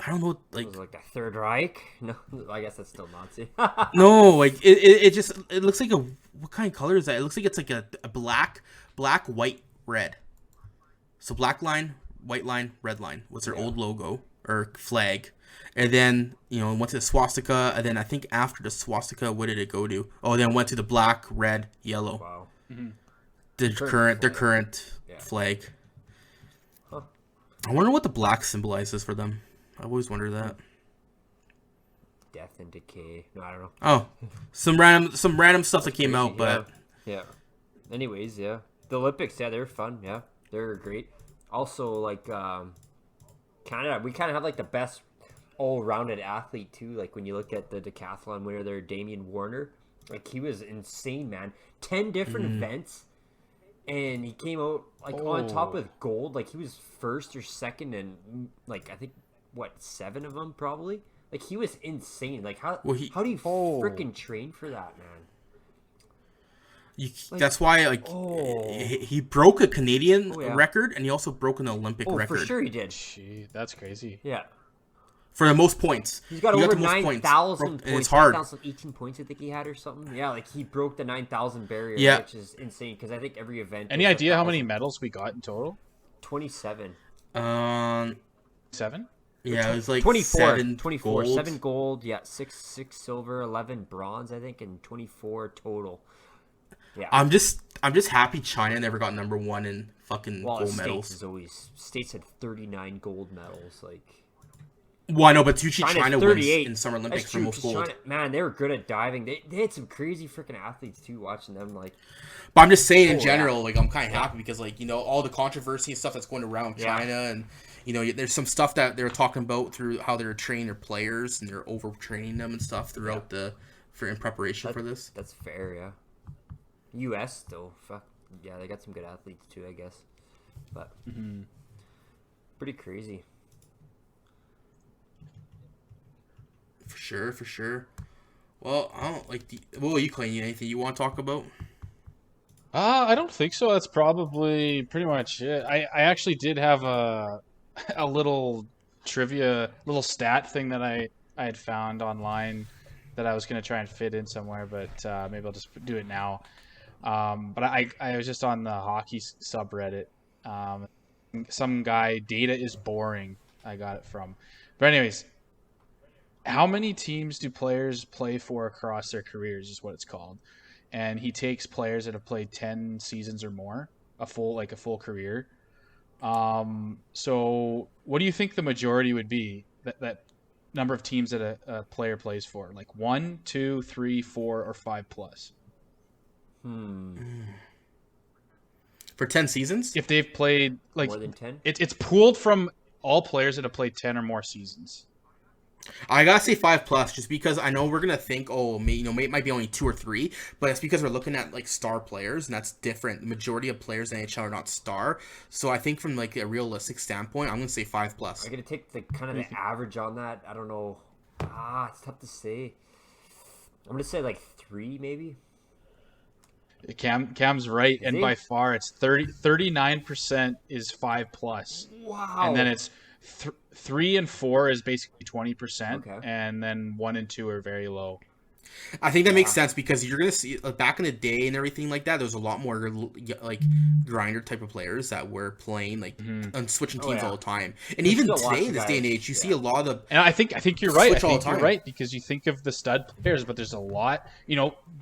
don't know, like the Third Reich. No, I guess that's still Nazi. No, it looks like what kind of color is that? It looks like it's like a black, white, red. So black line, white line, red line was their old logo or flag. And then, went to the swastika, and then I think after the swastika, what did it go to? Oh, then went to the black, red, yellow. Wow. Mm-hmm. Their current flag. Huh. I wonder what the black symbolizes for them. I've always wondered that. Death and decay. No, I don't know. Oh, some random stuff that came out, but yeah. Anyways, yeah, the Olympics, they're fun. Yeah, they're great. Also, Canada, we kind of have the best all-rounded athlete too. When you look at the decathlon winner there, Damian Warner, he was insane, man. 10 different events, and he came out on top with gold. He was first or second in I think 7 of them probably. He was insane. How do you freaking train for that, man? That's why he broke a Canadian record, and he also broke an Olympic record. For sure he did. Gee, that's crazy. Yeah. For the most points. He's got over 9,000 points. And it's hard. 9,018 points, I think he had, or something. Yeah, he broke the 9,000 barrier, which is insane, because I think every event... Any idea how many medals we got in total? 27. 7? Yeah, it was 24. 7 gold. 7 gold, 6 silver, 11 bronze, I think, and 24 total. Yeah. I'm just happy China never got number 1 in fucking gold medals. States had 39 gold medals, Well, I know, but usually China wins in Summer Olympics for most gold. Man, they were good at diving. They had some crazy freaking athletes too. Watching them, But I'm just saying in general, I'm kind of happy because all the controversy and stuff that's going around China, and there's some stuff that they're talking about through how they're training their players and they're overtraining them and stuff throughout in preparation for this. That's fair, yeah. U.S. though, fuck yeah, they got some good athletes too, I guess, but pretty crazy. For sure. Well, I don't what will you claim? Anything you want to talk about? I don't think so. That's probably pretty much it. I actually did have a little trivia, little stat thing that I had found online that I was going to try and fit in somewhere, but maybe I'll just do it now. But I was just on the hockey subreddit. Some guy, Data is Boring, I got it from. But anyways, how many teams do players play for across their careers is what it's called. And he takes players that have played 10 seasons or more, a full career. So what do you think the majority would be that number of teams that a player plays for? 1, 2, 3, 4, or 5 plus? For 10 seasons? If they've played more than 10? It's pooled from all players that have played 10 or more seasons. I gotta say 5+, just because I know we're gonna think, it might be only 2 or 3, but it's because we're looking at like star players, and that's different. The majority of players in NHL are not star, so I think from like a realistic standpoint, I'm gonna say 5+. I'm gonna take the kind of the average on that. I don't know. It's tough to say. I'm gonna say like 3, maybe. Cam's right, and by far it's 39% is 5+. Wow. And then it's 3 and 4 is basically 20%, Okay. and then 1 and 2 are very low. I think that makes sense because you're gonna see back in the day and everything like that. There's a lot more like grinder type of players that were playing like and switching teams all the time. And There's even still today lots in this of day and guys, age, you see a lot of. And I think you're right. I Switch all think the you're time. right because you think of the stud players, but there's a lot.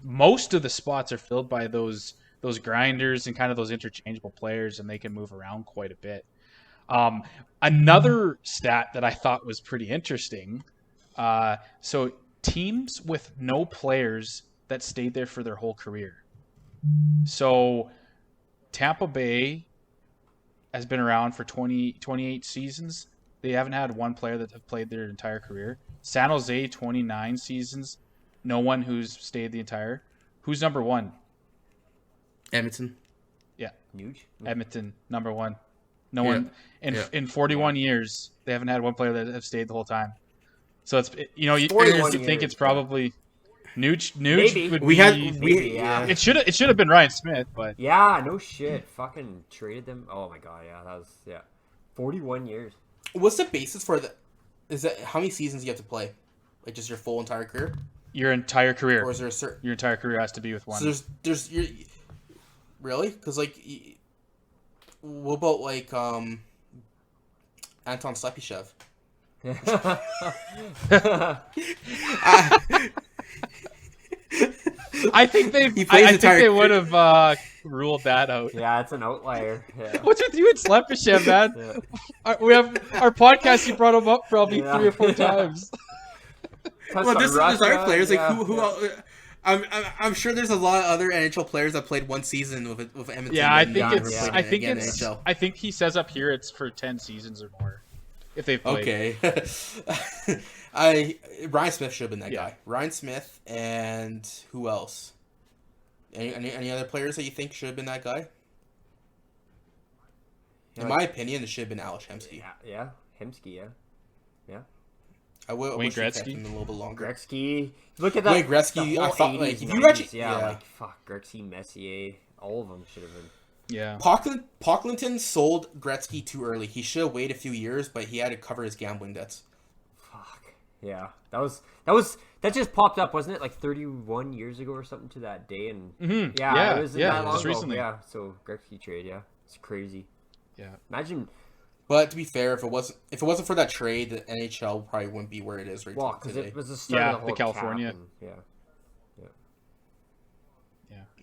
Most of the spots are filled by those grinders and kind of those interchangeable players, and they can move around quite a bit. Another stat that I thought was pretty interesting. So teams with no players that stayed there for their whole career. So Tampa Bay has been around for 28 seasons. They haven't had one player that have played their entire career. San Jose, 29 seasons. No one who's stayed the entire. Who's number one? Edmonton. Yeah. Huge. Edmonton, number one. No one in 41 years, they haven't had one player that have stayed the whole time. So it's you 41 think years, it's probably Nuge Maybe. would We be, had yeah. it should have been Ryan Smith, but Yeah, no shit. Fucking traded them. Oh my god, yeah, that was 41 years. What's the basis for the? Is that how many seasons you have to play? Like just your full entire career, your entire career. or is there a certain? Your entire career has to be with one. So there's really because like what about like Anton Slepyshev? I think they would have ruled that out. Yeah, it's an outlier. Yeah. What's with you and Slepyshev, man? We have our podcast. You brought him up probably 3 or 4 times. Well, there's other players like who else? I'm sure there's a lot of other NHL players that played one season with Edmonton. Yeah, I think NHL. I think he says up here it's for 10 seasons or more if they've played. Okay. Ryan Smith should have been that guy. Ryan Smith and who else? Any other players that you think should have been that guy? In my opinion, it should have been Alex Hemsky. Yeah, Hemsky, yeah. I wish Wayne he kept Gretzky? him a little bit longer. Gretzky. Look at that. Wayne Gretzky, the I whole thought, like, 80s, if you 90s, actually- like fuck Gretzky, Messier, all of them should have been. Yeah. Pocklington sold Gretzky too early. He should have waited a few years, but he had to cover his gambling debts. Fuck. Yeah, that just popped up, wasn't it? Like 31 years ago or something to that day, and Yeah, it was yeah, that long just ago. recently. Yeah, so Gretzky trade, it's crazy. Yeah. Imagine. But to be fair, if it wasn't for that trade, the NHL probably wouldn't be where it is right Well, now. because it was the start of the whole California. cap and,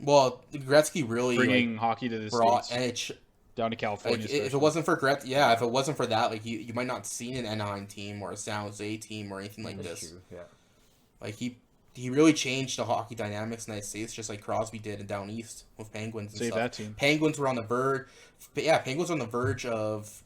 Well, Gretzky really Bringing hockey to the brought States, NHL. down to California. Like, if it wasn't for if it wasn't for that, like you might not seen an Anaheim team or a San Jose team or anything like that's this. true. Yeah. Like he really changed the hockey dynamics in the United States, just like Crosby did in down east with Penguins and Save stuff. that team. Penguins were on the verge. Penguins were on the verge of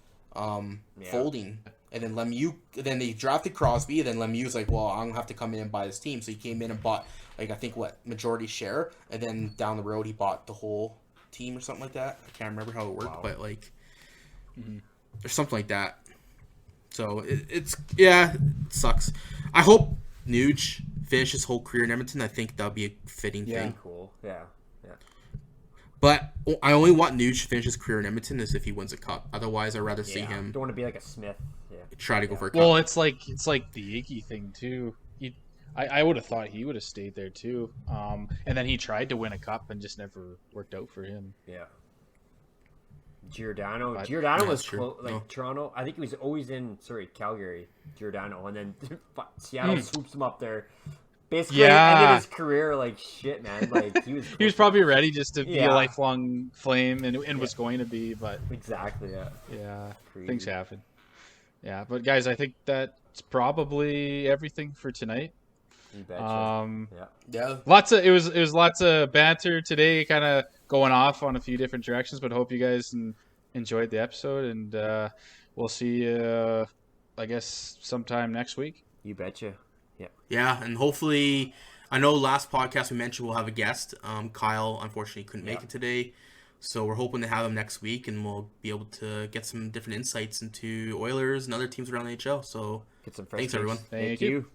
folding, and then Lemieux. Then they drafted Crosby, and then Lemieux was like, "Well, I'm gonna have to come in and buy this team." So he came in and bought like I think majority share, and then down the road he bought the whole team or something like that. I can't remember how it worked, but like or something like that. So it sucks. I hope Nuge finish his whole career in Edmonton. I think that'll be a fitting thing. Cool. Yeah. But I only want Nuge to finish his career in Edmonton is if he wins a cup. Otherwise, I'd rather see him Don't want to be like a Smith. Yeah. try to go for a cup. Well, it's like the Iggy thing too. I would have thought he would have stayed there too. And then he tried to win a cup and just never worked out for him. Yeah. Giordano that's was true. Toronto. I think he was always in Calgary. Giordano, and then Seattle swoops him up there. Basically, ended his career like shit, man. Like he was. He was probably ready just to be a lifelong Flame, and was going to be, but exactly. yeah, Crazy. things happen. Yeah, but guys, I think that's probably everything for tonight. You betcha. Yeah. It was lots of banter today, kind of going off on a few different directions, but hope you guys enjoyed the episode, and we'll see you, I guess, sometime next week. You betcha. Yeah. Yeah, and hopefully, I know last podcast we mentioned we'll have a guest. Kyle, unfortunately, couldn't make it today. So we're hoping to have him next week, and we'll be able to get some different insights into Oilers and other teams around the NHL. So Get some fresh thanks, takes. everyone. Thank you.